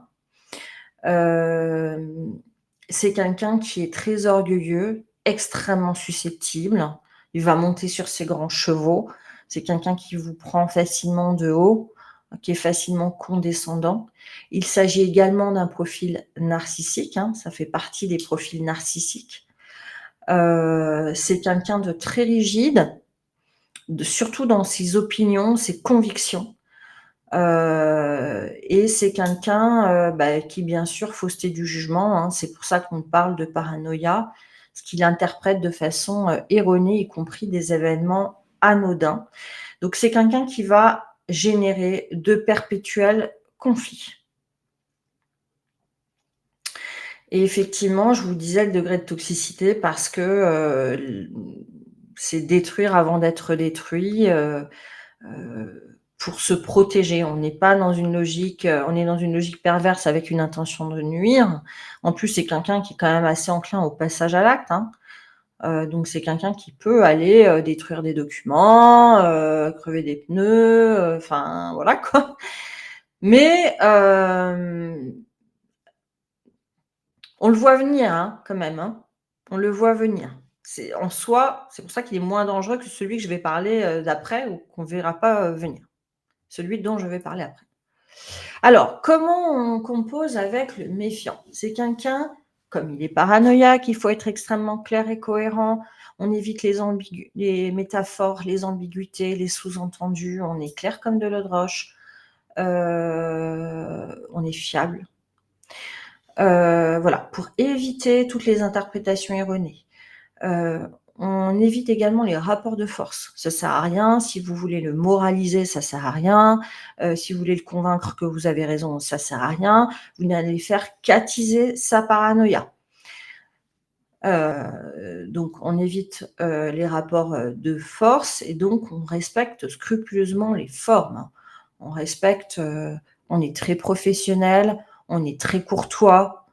C'est quelqu'un qui est très orgueilleux, extrêmement susceptible. Il va monter sur ses grands chevaux. C'est quelqu'un qui vous prend facilement de haut, qui est facilement condescendant. Il s'agit également d'un profil narcissique, hein, ça fait partie des profils narcissiques. C'est quelqu'un de très rigide, surtout dans ses opinions, ses convictions. Et c'est quelqu'un, qui bien sûr fausseté du jugement, hein. C'est pour ça qu'on parle de paranoïa, parce qu'il interprète de façon, erronée, y compris des événements anodins. Donc c'est quelqu'un qui va générer de perpétuels conflits. Et effectivement, je vous disais le degré de toxicité parce que, c'est détruire avant d'être détruit, pour se protéger. On n'est pas dans une logique, on est dans une logique perverse avec une intention de nuire. En plus, c'est quelqu'un qui est quand même assez enclin au passage à l'acte, hein. Donc c'est quelqu'un qui peut aller, détruire des documents, crever des pneus, enfin voilà quoi. Mais, on le voit venir, hein, quand même, hein. On le voit venir. C'est en soi, c'est pour ça qu'il est moins dangereux que celui que je vais parler, d'après ou qu'on verra pas, venir. Celui dont je vais parler après. Alors, comment on compose avec le méfiant? C'est quelqu'un, comme il est paranoïaque, il faut être extrêmement clair et cohérent. On évite les métaphores, les ambiguïtés, les sous-entendus. On est clair comme de l'eau de roche. On est fiable. Voilà, pour éviter toutes les interprétations erronées. On évite également les rapports de force. Ça sert à rien. Si vous voulez le moraliser, ça sert à rien. Si vous voulez le convaincre que vous avez raison, ça sert à rien. Vous n'allez faire qu'attiser sa paranoïa. Donc on évite, les rapports, de force et donc on respecte scrupuleusement les formes, hein. On respecte, on est très professionnel, on est très courtois,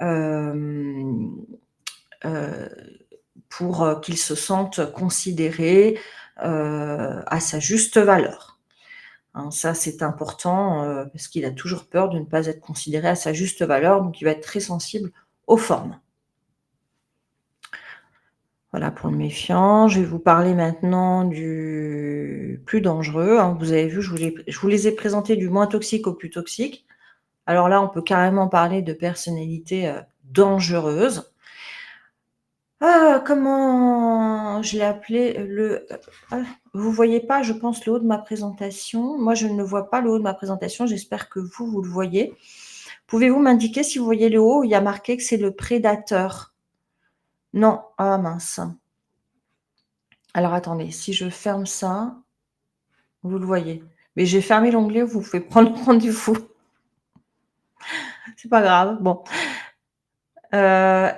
hem, heu pour, qu'il se sente considéré, à sa juste valeur, hein. Ça, c'est important, parce qu'il a toujours peur de ne pas être considéré à sa juste valeur, donc il va être très sensible aux formes. Voilà pour le méfiant. Je vais vous parler maintenant du plus dangereux, hein. Vous avez vu, je vous les ai présentés du moins toxique au plus toxique. Alors là, on peut carrément parler de personnalité, dangereuse. Comment je l'ai appelé? Vous voyez pas, je pense, le haut de ma présentation. Moi, je ne vois pas le haut de ma présentation. J'espère que vous, vous le voyez. Pouvez-vous m'indiquer si vous voyez le haut? Il y a marqué que c'est le prédateur. Non? Ah mince. Alors attendez, si je ferme ça, vous le voyez. Mais j'ai fermé l'onglet où vous pouvez prendre rendez-vous. C'est pas grave. Bon. Heu,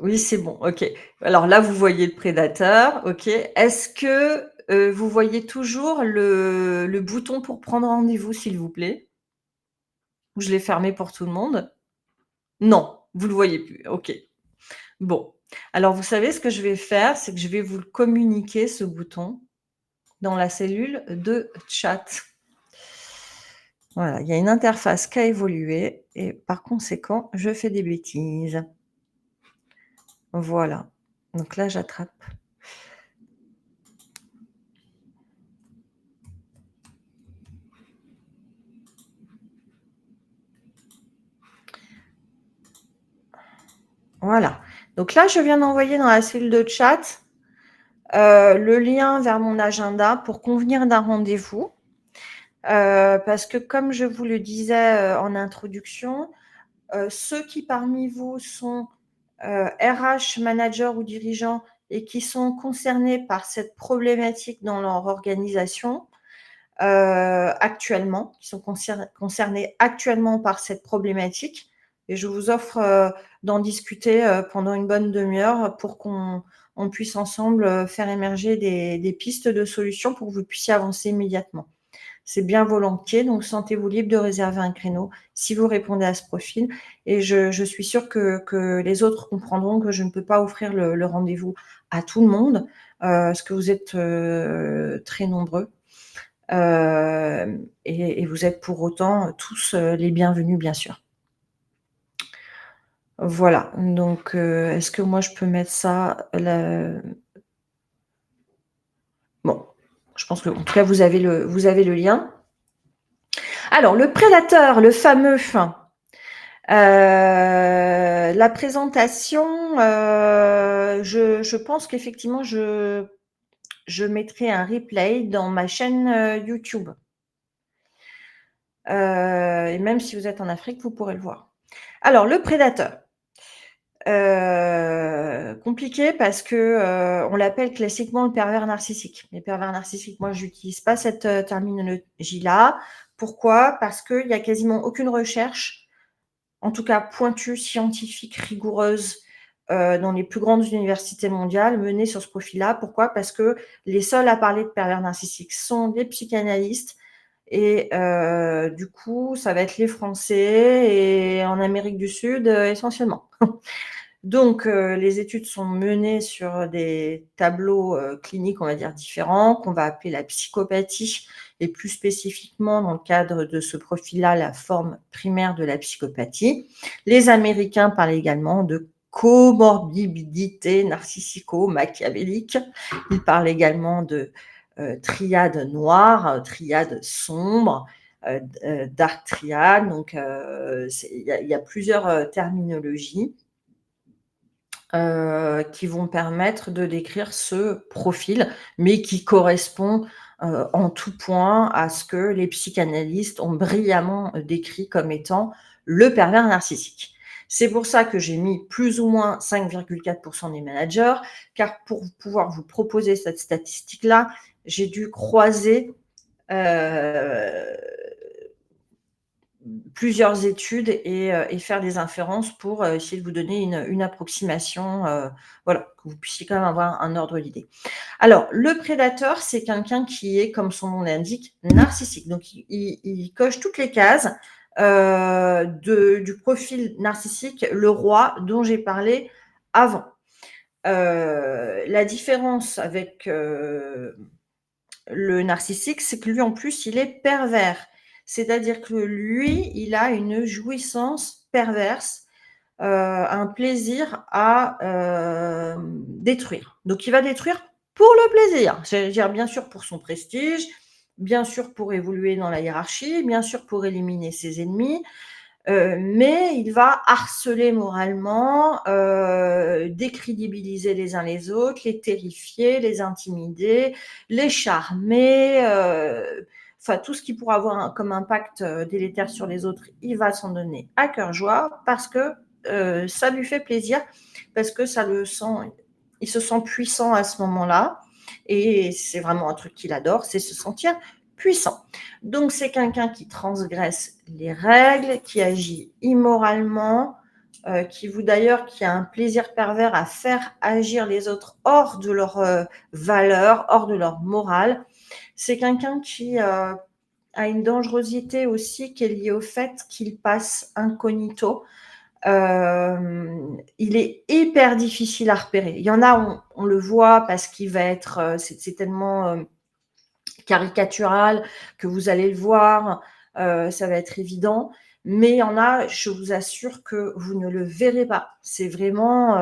oui, c'est bon, OK. Alors là, vous voyez le prédateur, OK. Est-ce que, vous voyez toujours le bouton pour prendre rendez-vous, s'il vous plaît? Ou je l'ai fermé pour tout le monde? Non, vous le voyez plus, OK. Bon, alors vous savez ce que je vais faire, c'est que je vais vous le communiquer ce bouton dans la cellule de chat. Voilà, il y a une interface qui a évolué et par conséquent, je fais des bêtises. Voilà, donc là, j'attrape. Voilà, donc là, je viens d'envoyer dans la cellule de chat, le lien vers mon agenda pour convenir d'un rendez-vous. Parce que comme je vous le disais, en introduction, ceux qui parmi vous sont, RH, managers ou dirigeants et qui sont concernés par cette problématique dans leur organisation, actuellement, qui sont concernés actuellement par cette problématique et je vous offre, d'en discuter, pendant une bonne demi-heure pour qu'on puisse ensemble, faire émerger des pistes de solutions pour que vous puissiez avancer immédiatement. C'est bien volontiers, donc sentez-vous libre de réserver un créneau si vous répondez à ce profil et je suis sûre que les autres comprendront que je ne peux pas offrir le rendez-vous à tout le monde, parce que vous êtes, très nombreux. Et vous êtes pour autant tous, les bienvenus, bien sûr. Voilà, donc est-ce que moi je peux mettre ça là? Bon, je pense qu'en tout cas vous avez le lien. Alors le prédateur, le fameux, la présentation, je pense qu'effectivement je mettrai un replay dans ma chaîne, YouTube. et même si vous êtes en Afrique, vous pourrez le voir. Alors le prédateur, compliqué parce que, on l'appelle classiquement le pervers narcissique. Les pervers narcissiques, moi, j'utilise pas cette, terminologie-là. Pourquoi? Parce qu'il y a quasiment aucune recherche, en tout cas pointue, scientifique, rigoureuse, dans les plus grandes universités mondiales menée sur ce profil-là. Pourquoi? Parce que les seuls à parler de pervers narcissiques sont les psychanalystes et du coup, ça va être les Français et en Amérique du Sud, essentiellement. Donc, les études sont menées sur des tableaux, cliniques, on va dire différents, qu'on va appeler la psychopathie et plus spécifiquement dans le cadre de ce profil-là, la forme primaire de la psychopathie. Les Américains parlent également de comorbidité narcissico-machiavélique. Ils parlent également de, triade noire, triade sombre, dark triad. Donc, il y a plusieurs, terminologies qui vont permettre de décrire ce profil, mais qui correspond en tout point à ce que les psychanalystes ont brillamment décrit comme étant le pervers narcissique. C'est pour ça que j'ai mis plus ou moins 5,4% des managers, car pour pouvoir vous proposer cette statistique-là, j'ai dû croiser plusieurs études et faire des inférences pour essayer de vous donner une approximation, voilà, que vous puissiez quand même avoir un ordre d'idée. Alors, le prédateur, c'est quelqu'un qui est, comme son nom l'indique, narcissique. Donc, il coche toutes les cases du profil narcissique, le roi dont j'ai parlé avant. La différence avec le narcissique, c'est que lui, en plus, il est pervers. C'est-à-dire que lui, il a une jouissance perverse, un plaisir à détruire. Donc, il va détruire pour le plaisir. C'est-à-dire, bien sûr, pour son prestige, bien sûr, pour évoluer dans la hiérarchie, bien sûr, pour éliminer ses ennemis, mais il va harceler moralement, décrédibiliser les uns les autres, les terrifier, les intimider, les charmer, enfin tout ce qui pourra avoir comme impact délétère sur les autres, il va s'en donner à cœur joie parce que ça lui fait plaisir, parce que il se sent puissant à ce moment-là, et c'est vraiment un truc qu'il adore, c'est se sentir puissant. Donc, c'est quelqu'un qui transgresse les règles, qui agit immoralement, qui a un plaisir pervers à faire agir les autres hors de leur valeur, hors de leur morale. C'est quelqu'un qui a une dangerosité aussi qui est liée au fait qu'il passe incognito. Il est hyper difficile à repérer. Il y en a, on le voit parce qu'il va être, c'est tellement caricatural que vous allez le voir, ça va être évident. Mais il y en a, je vous assure que vous ne le verrez pas. C'est vraiment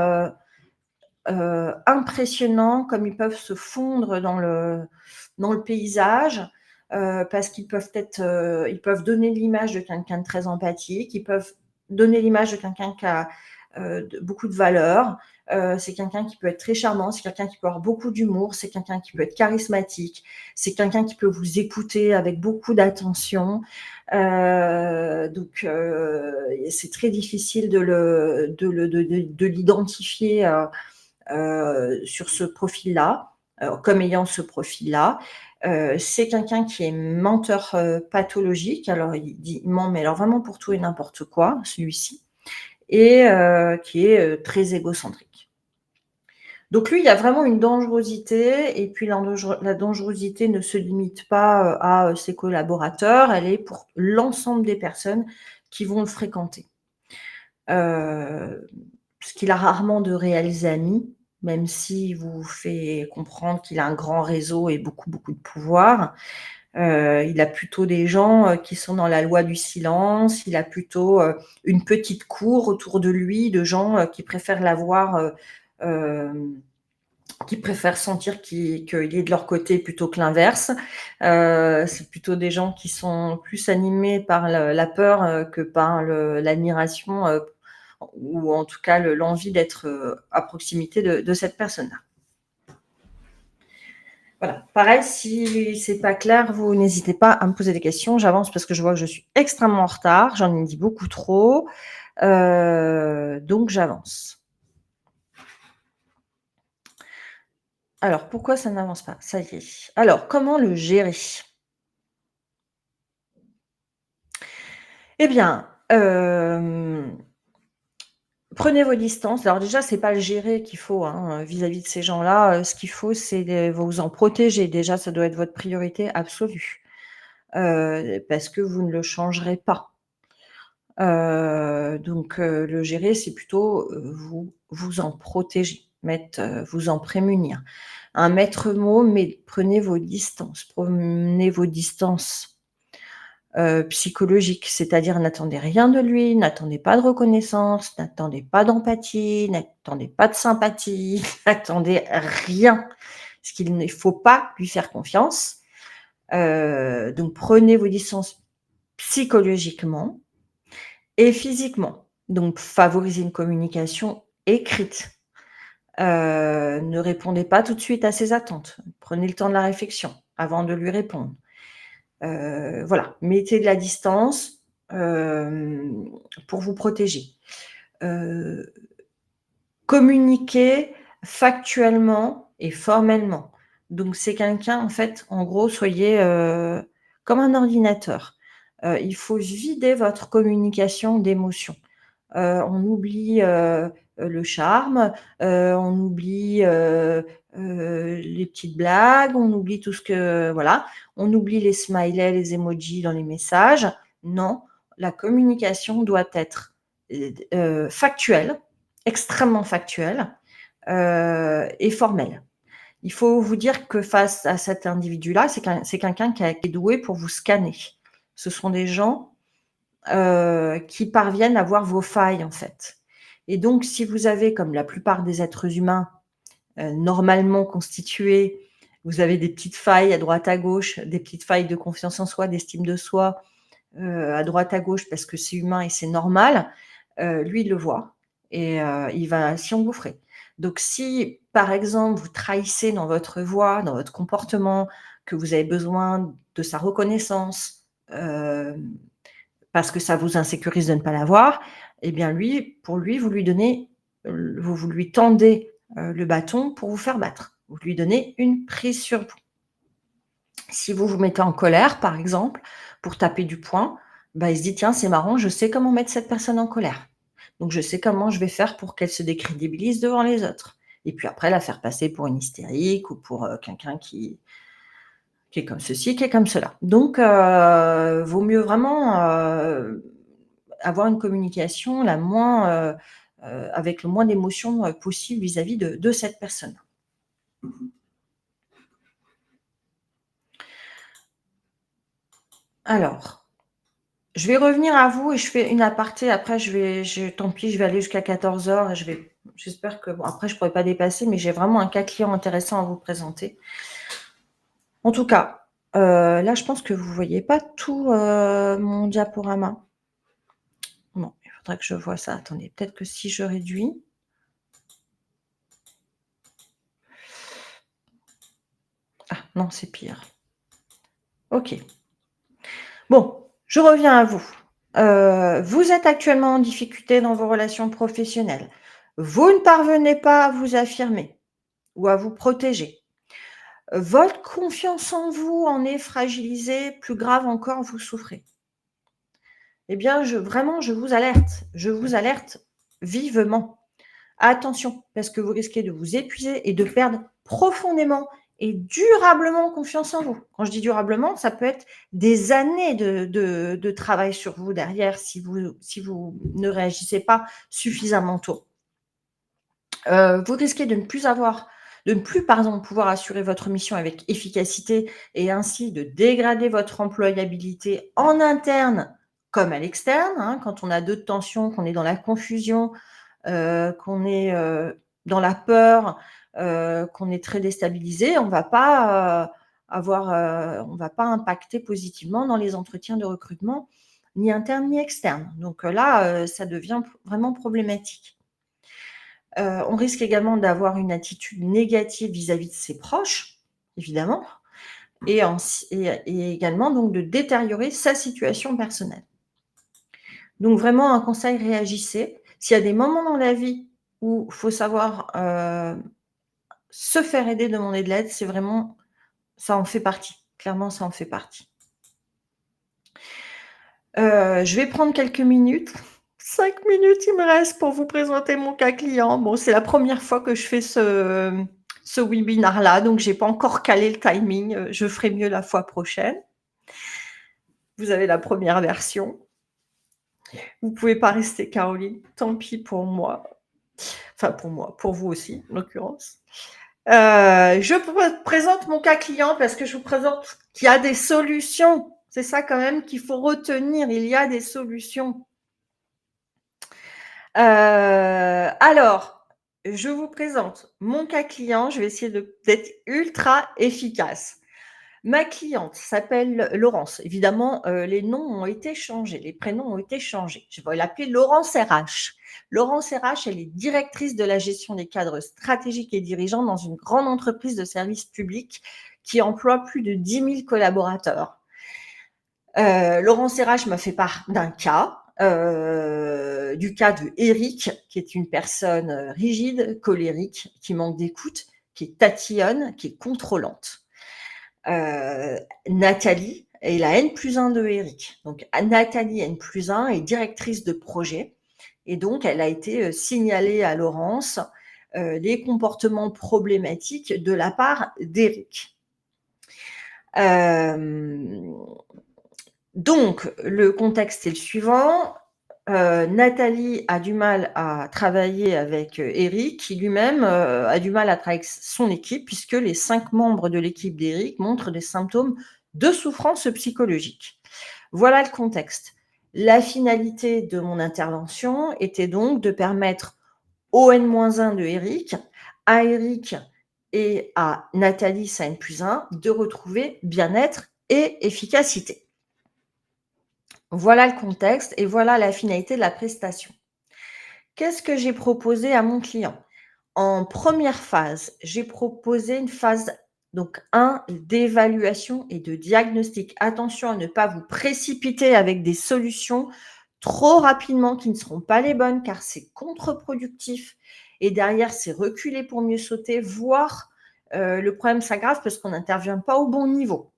impressionnant comme ils peuvent se fondre dans le paysage, parce qu'ils peuvent ils peuvent donner l'image de quelqu'un de très empathique, ils peuvent donner l'image de quelqu'un qui a beaucoup de valeur. C'est quelqu'un qui peut être très charmant, c'est quelqu'un qui peut avoir beaucoup d'humour, c'est quelqu'un qui peut être charismatique, c'est quelqu'un qui peut vous écouter avec beaucoup d'attention. Donc, c'est très difficile de l'identifier sur ce profil-là, comme ayant ce profil-là. C'est quelqu'un qui est menteur pathologique. Alors, il ment, mais alors vraiment pour tout et n'importe quoi, celui-ci, et qui est très égocentrique. Donc lui, il y a vraiment une dangerosité, et puis la dangerosité ne se limite pas à ses collaborateurs, elle est pour l'ensemble des personnes qui vont le fréquenter. Parce qu'il a rarement de réels amis, même s'il vous fait comprendre qu'il a un grand réseau et beaucoup, beaucoup de pouvoir. Il a plutôt des gens qui sont dans la loi du silence, il a plutôt une petite cour autour de lui, de gens qui préfèrent l'avoir, qui préfèrent sentir qu'il est de leur côté plutôt que l'inverse. C'est plutôt des gens qui sont plus animés par la peur que par l'admiration, ou en tout cas l'envie d'être à proximité de cette personne-là. Voilà. Pareil, si c'est pas clair, vous n'hésitez pas à me poser des questions. J'avance parce que je vois que je suis extrêmement en retard. J'en ai dit beaucoup trop, donc j'avance. Alors, pourquoi ça n'avance pas? Ça y est. Alors, comment le gérer? Eh bien, prenez vos distances. Alors déjà, c'est pas le gérer qu'il faut, hein, vis-à-vis de ces gens-là, ce qu'il faut, c'est de vous en protéger. Déjà, ça doit être votre priorité absolue, parce que vous ne le changerez pas. Donc le gérer, c'est plutôt, vous en protéger, vous en prémunir. Un maître mot, mais prenez vos distances. Prenez vos distances, psychologiques, c'est-à-dire n'attendez rien de lui, n'attendez pas de reconnaissance, n'attendez pas d'empathie, n'attendez pas de sympathie, n'attendez rien. Parce qu'il ne faut pas lui faire confiance. Donc prenez vos distances psychologiquement et physiquement. Donc favorisez une communication écrite. Ne répondez pas tout de suite à ses attentes. Prenez le temps de la réflexion avant de lui répondre. Voilà, mettez de la distance, pour vous protéger. Heu, Communiquez factuellement et formellement. Donc c'est quelqu'un en fait, en gros, soyez, comme un ordinateur. Il faut vider votre communication d'émotions. On oublie, le charme, on oublie, les petites blagues, on oublie tout ce que voilà, on oublie les smileys, les emojis dans les messages. Non, la communication doit être, factuelle, extrêmement factuelle, et formelle. Il faut vous dire que face à cet individu-là, c'est quelqu'un qui est doué pour vous scanner. Ce sont des gens qui parviennent à voir vos failles, en fait. Et donc, si vous avez, comme la plupart des êtres humains, normalement constitués, vous avez des petites failles à droite à gauche, des petites failles de confiance en soi, d'estime de soi, à droite à gauche, parce que c'est humain et c'est normal, lui, il le voit et il va s'y engouffrer. Donc si, par exemple, vous trahissez dans votre voix, dans votre comportement, que vous avez besoin de sa reconnaissance, parce que ça vous insécurise de ne pas l'avoir, eh bien lui, pour lui, vous lui donnez, vous lui tendez, le bâton pour vous faire battre. Vous lui donnez une prise sur vous. Si vous vous mettez en colère, par exemple, pour taper du poing, bah, il se dit: «Tiens, c'est marrant, je sais comment mettre cette personne en colère. Donc je sais comment je vais faire pour qu'elle se décrédibilise devant les autres» et puis après la faire passer pour une hystérique ou pour, quelqu'un qui est comme ceci, qui est comme cela. Donc vaut mieux vraiment, avoir une communication la moins, avec le moins d'émotions, possible vis-à-vis de cette personne. Alors, je vais revenir à vous et je fais une aparté. Après, tant pis, je vais aller jusqu'à 14 heures et j'espère que, bon, après, je pourrais pas dépasser, mais j'ai vraiment un cas client intéressant à vous présenter. En tout cas, là, je pense que vous voyez pas tout, mon diaporama. Bon, il faudrait que je vois ça. Attendez, peut-être que si je réduis. Ah non, c'est pire. OK. Bon, je reviens à vous. Vous êtes actuellement en difficulté dans vos relations professionnelles. Vous ne parvenez pas à vous affirmer ou à vous protéger. Votre confiance en vous en est fragilisée, plus grave encore, vous souffrez. Eh bien, vraiment, je vous alerte. Je vous alerte vivement. Attention, parce que vous risquez de vous épuiser et de perdre profondément et durablement confiance en vous. Quand je dis durablement, ça peut être des années de travail sur vous derrière si vous ne réagissez pas suffisamment tôt. Vous risquez de ne plus, pardon, pouvoir assurer votre mission avec efficacité et ainsi de dégrader votre employabilité en interne comme à l'externe, hein. Quand on a 2 tensions, qu'on est dans la confusion, qu'on est, dans la peur, qu'on est très déstabilisé, on va pas impacter positivement dans les entretiens de recrutement, ni internes ni externes. Donc, là, ça devient vraiment problématique. On risque également d'avoir une attitude négative vis-à-vis de ses proches, évidemment, et également donc de détériorer sa situation personnelle. Donc vraiment un conseil, réagissez. S'il y a des moments dans la vie où il faut savoir, se faire aider, demander de l'aide, c'est vraiment ça en fait partie. Clairement, ça en fait partie. Je vais prendre quelques minutes. 5 minutes, il me reste pour vous présenter mon cas client. Bon, c'est la première fois que je fais ce webinaire-là, donc j'ai pas encore calé le timing, je ferai mieux la fois prochaine. Vous avez la première version. Vous pouvez pas rester, Caroline, tant pis pour moi. Enfin pour moi, pour vous aussi, en l'occurrence. Je vous présente mon cas client parce que je vous présente qu'il y a des solutions. C'est ça quand même qu'il faut retenir, il y a des solutions. Alors, je vous présente mon cas client, je vais essayer d'être ultra efficace. Ma cliente s'appelle Laurence. Évidemment, les noms ont été changés, les prénoms ont été changés. Je vais l'appeler Laurence RH. Laurence RH, elle est directrice de la gestion des cadres stratégiques et dirigeants dans une grande entreprise de services publics qui emploie plus de 10 000 collaborateurs. Laurence RH m'a fait part d'un cas, du cas de Eric, qui est une personne rigide, colérique, qui manque d'écoute, qui est tatillonne, qui est contrôlante. Nathalie est la N+1 de Eric. Donc Nathalie N+1 est directrice de projet et donc elle a été signalée à Laurence les comportements problématiques de la part d'Eric. Donc le contexte est le suivant. Nathalie a du mal à travailler avec Eric, qui lui-même a du mal à travailler avec son équipe, puisque les 5 membres de l'équipe d'Eric montrent des symptômes de souffrance psychologique. Voilà le contexte. La finalité de mon intervention était donc de permettre au N-1 de Eric, à Eric et à Nathalie, sa N+1, de retrouver bien-être et efficacité. Voilà le contexte et voilà la finalité de la prestation. Qu'est-ce que j'ai proposé à mon client? En première phase, j'ai proposé une phase donc 1 d'évaluation et de diagnostic. Attention à ne pas vous précipiter avec des solutions trop rapidement qui ne seront pas les bonnes car c'est contre-productif et derrière c'est reculer pour mieux sauter, voire le problème s'aggrave parce qu'on n'intervient pas au bon niveau.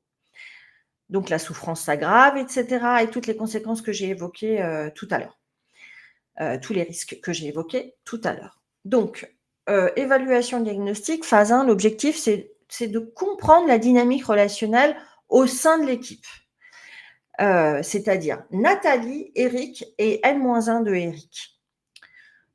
Donc la souffrance s'aggrave, etc. et toutes les conséquences que j'ai évoquées tout à l'heure. Tous les risques que j'ai évoqués tout à l'heure. Donc, évaluation diagnostique, phase 1, l'objectif, c'est de comprendre la dynamique relationnelle au sein de l'équipe. C'est-à-dire Nathalie, Eric et N-1 de Eric.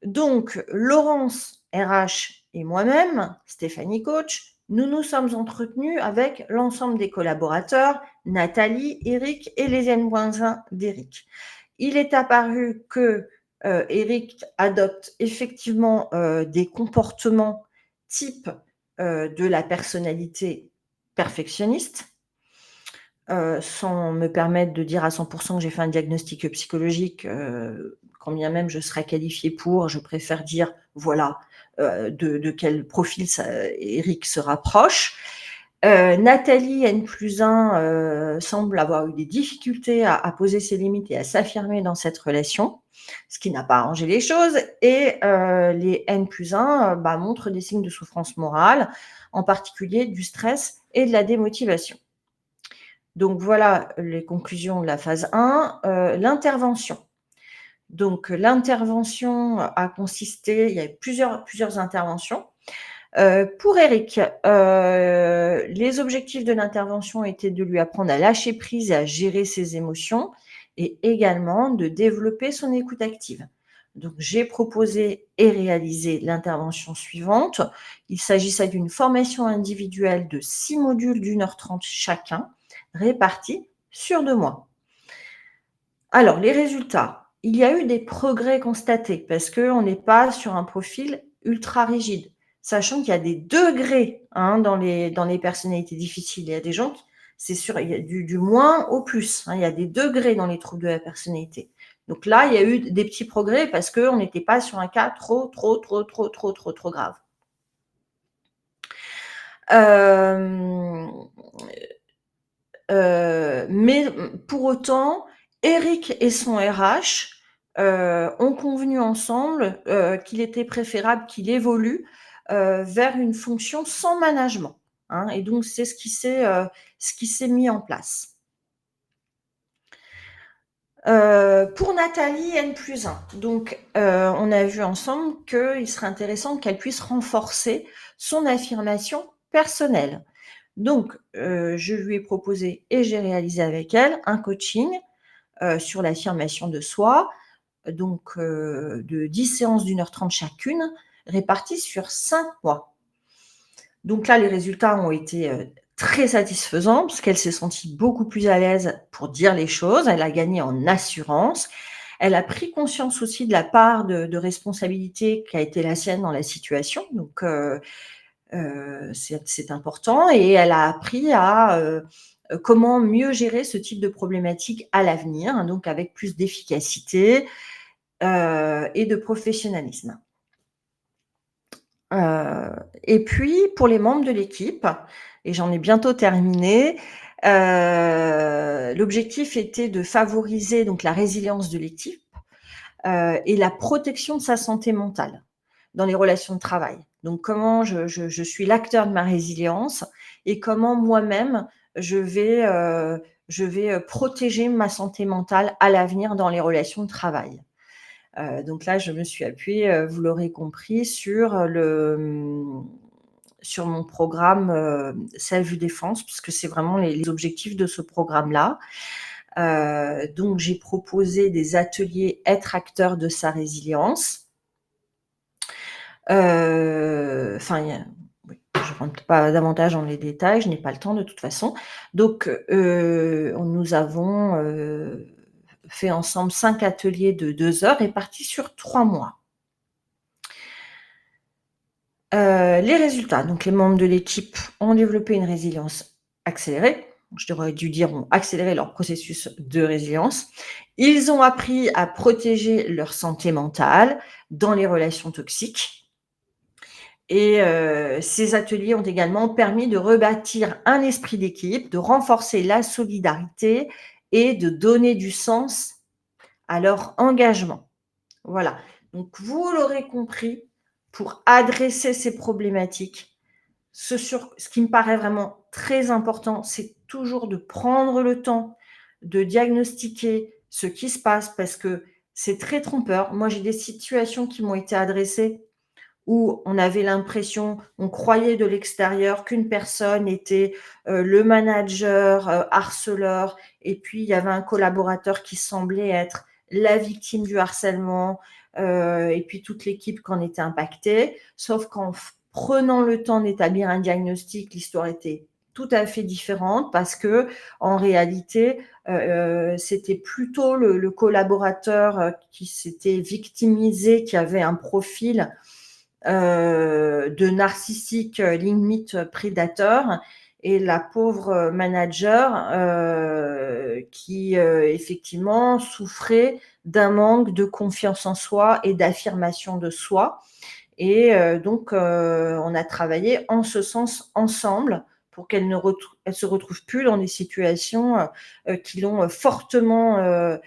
Donc, Laurence, RH et moi-même, Stéphanie Coach, nous nous sommes entretenus avec l'ensemble des collaborateurs, Nathalie, Eric et les N-1 d'Eric. Il est apparu que Eric adopte effectivement des comportements type de la personnalité perfectionniste, sans me permettre de dire à 100% que j'ai fait un diagnostic psychologique, quand bien même je serais qualifiée pour, je préfère dire voilà de quel profil Eric se rapproche. Nathalie N+1 semble avoir eu des difficultés à poser ses limites et à s'affirmer dans cette relation, ce qui n'a pas arrangé les choses. Et les N+1 montrent des signes de souffrance morale, en particulier du stress et de la démotivation. Donc voilà les conclusions de la phase 1. L'intervention. Donc l'intervention a consisté, il y a plusieurs interventions. Pour Eric, les objectifs de l'intervention étaient de lui apprendre à lâcher prise et à gérer ses émotions et également de développer son écoute active. Donc, j'ai proposé et réalisé l'intervention suivante. Il s'agissait d'une formation individuelle de 6 modules d'1h30 chacun, répartis sur 2 mois. Alors, les résultats. Il y a eu des progrès constatés parce qu'on n'est pas sur un profil ultra rigide. Sachant qu'il y a des degrés dans les personnalités difficiles. Il y a des gens, c'est sûr, il y a du moins au plus. Il y a des degrés dans les troubles de la personnalité. Donc là, il y a eu des petits progrès parce qu'on n'était pas sur un cas trop grave. Hem, mais pour autant, Eric et son RH, ont convenu ensemble, qu'il était préférable qu'il évolue, vers une fonction sans management, hein, et donc c'est ce qui s'est mis en place. Pour Nathalie N+1, donc on a vu ensemble qu'il serait intéressant qu'elle puisse renforcer son affirmation personnelle. Donc je lui ai proposé et j'ai réalisé avec elle un coaching, sur l'affirmation de soi, donc de 10 séances d'1 h 30 chacune, réparties sur 5 mois. Donc là, les résultats ont été, très satisfaisants parce qu'elle s'est sentie beaucoup plus à l'aise pour dire les choses. Elle a gagné en assurance. Elle a pris conscience aussi de la part de responsabilité qui a été la sienne dans la situation, donc c'est important, et elle a appris à, comment mieux gérer ce type de problématique à l'avenir, hein, donc avec plus d'efficacité, et de professionnalisme. Et puis pour les membres de l'équipe, et j'en ai bientôt terminé, l'objectif était de favoriser donc la résilience de l'équipe, et la protection de sa santé mentale dans les relations de travail. Donc comment je suis l'acteur de ma résilience et comment moi-même je vais protéger ma santé mentale à l'avenir dans les relations de travail. Donc là, je me suis appuyée, vous l'aurez compris, sur mon programme, Self-Défense, puisque c'est vraiment les objectifs de ce programme-là. Donc j'ai proposé des ateliers être acteur de sa résilience. Enfin, oui, je rentre pas davantage dans les détails, je n'ai pas le temps de toute façon. Donc, nous avons fait ensemble 5 ateliers de 2 heures répartis sur 3 mois. Les résultats, donc les membres de l'équipe ont développé une résilience accélérée. Je devrais dû dire ont accéléré leur processus de résilience. Ils ont appris à protéger leur santé mentale dans les relations toxiques. Et ces ateliers ont également permis de rebâtir un esprit d'équipe, de renforcer la solidarité et de donner du sens à leur engagement. Voilà. Donc vous l'aurez compris, pour adresser ces problématiques, ce qui me paraît vraiment très important, c'est toujours de prendre le temps de diagnostiquer ce qui se passe, parce que c'est très trompeur. Moi, j'ai des situations qui m'ont été adressées où on avait l'impression, on croyait de l'extérieur qu'une personne était, le manager, harceleur, et puis il y avait un collaborateur qui semblait être la victime du harcèlement, et puis toute l'équipe qui en était impactée. Sauf qu'en prenant le temps d'établir un diagnostic, l'histoire était tout à fait différente, parce qu'en réalité, c'était plutôt le collaborateur, qui s'était victimisé, qui avait un profil de narcissique, limite prédateur, et la pauvre manager qui effectivement souffrait d'un manque de confiance en soi et d'affirmation de soi. Et donc on a travaillé en ce sens ensemble pour qu'elle elle se retrouve plus dans des situations qui l'ont fortement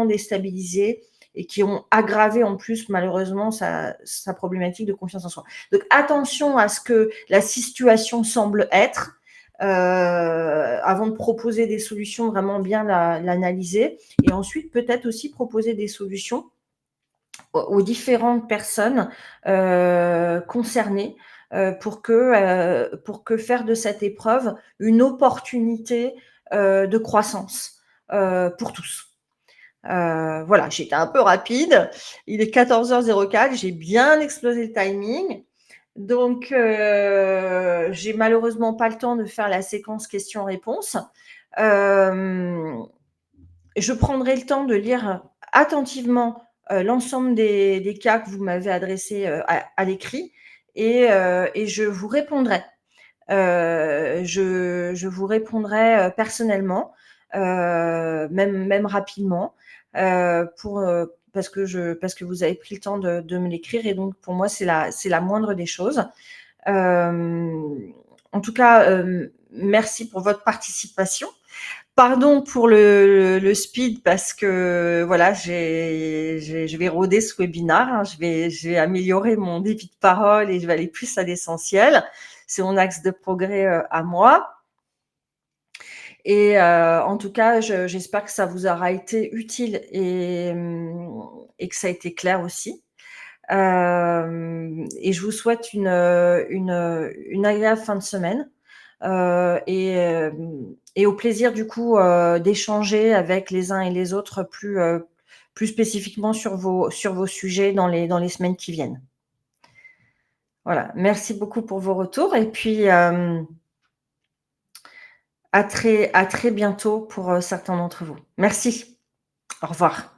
déstabilisée, et qui ont aggravé en plus malheureusement sa problématique de confiance en soi. Donc attention à ce que la situation semble être, avant de proposer des solutions, vraiment bien l'analyser, et ensuite peut-être aussi proposer des solutions aux différentes personnes concernées, pour que faire de cette épreuve une opportunité de croissance pour tous. Voilà, j'ai été un peu rapide. Il est 14h04, j'ai bien explosé le timing. Donc, j'ai malheureusement pas le temps de faire la séquence questions-réponses. Je prendrai le temps de lire attentivement l'ensemble des cas que vous m'avez adressés à l'écrit, et je vous répondrai. Je vous répondrai personnellement, même rapidement, parce que vous avez pris le temps de me l'écrire, et donc pour moi c'est la moindre des choses. En tout cas, merci pour votre participation. Pardon pour le speed parce que voilà, je vais rôder ce webinaire, hein. Je vais améliorer mon débit de parole et je vais aller plus à l'essentiel. C'est mon axe de progrès à moi. Et en tout cas, j'espère que ça vous aura été utile et que ça a été clair aussi. Et je vous souhaite une agréable fin de semaine. Et au plaisir du coup d'échanger avec les uns et les autres plus spécifiquement sur vos sujets dans les semaines qui viennent. Voilà, merci beaucoup pour vos retours et puis à très bientôt pour certains d'entre vous. Merci. Au revoir.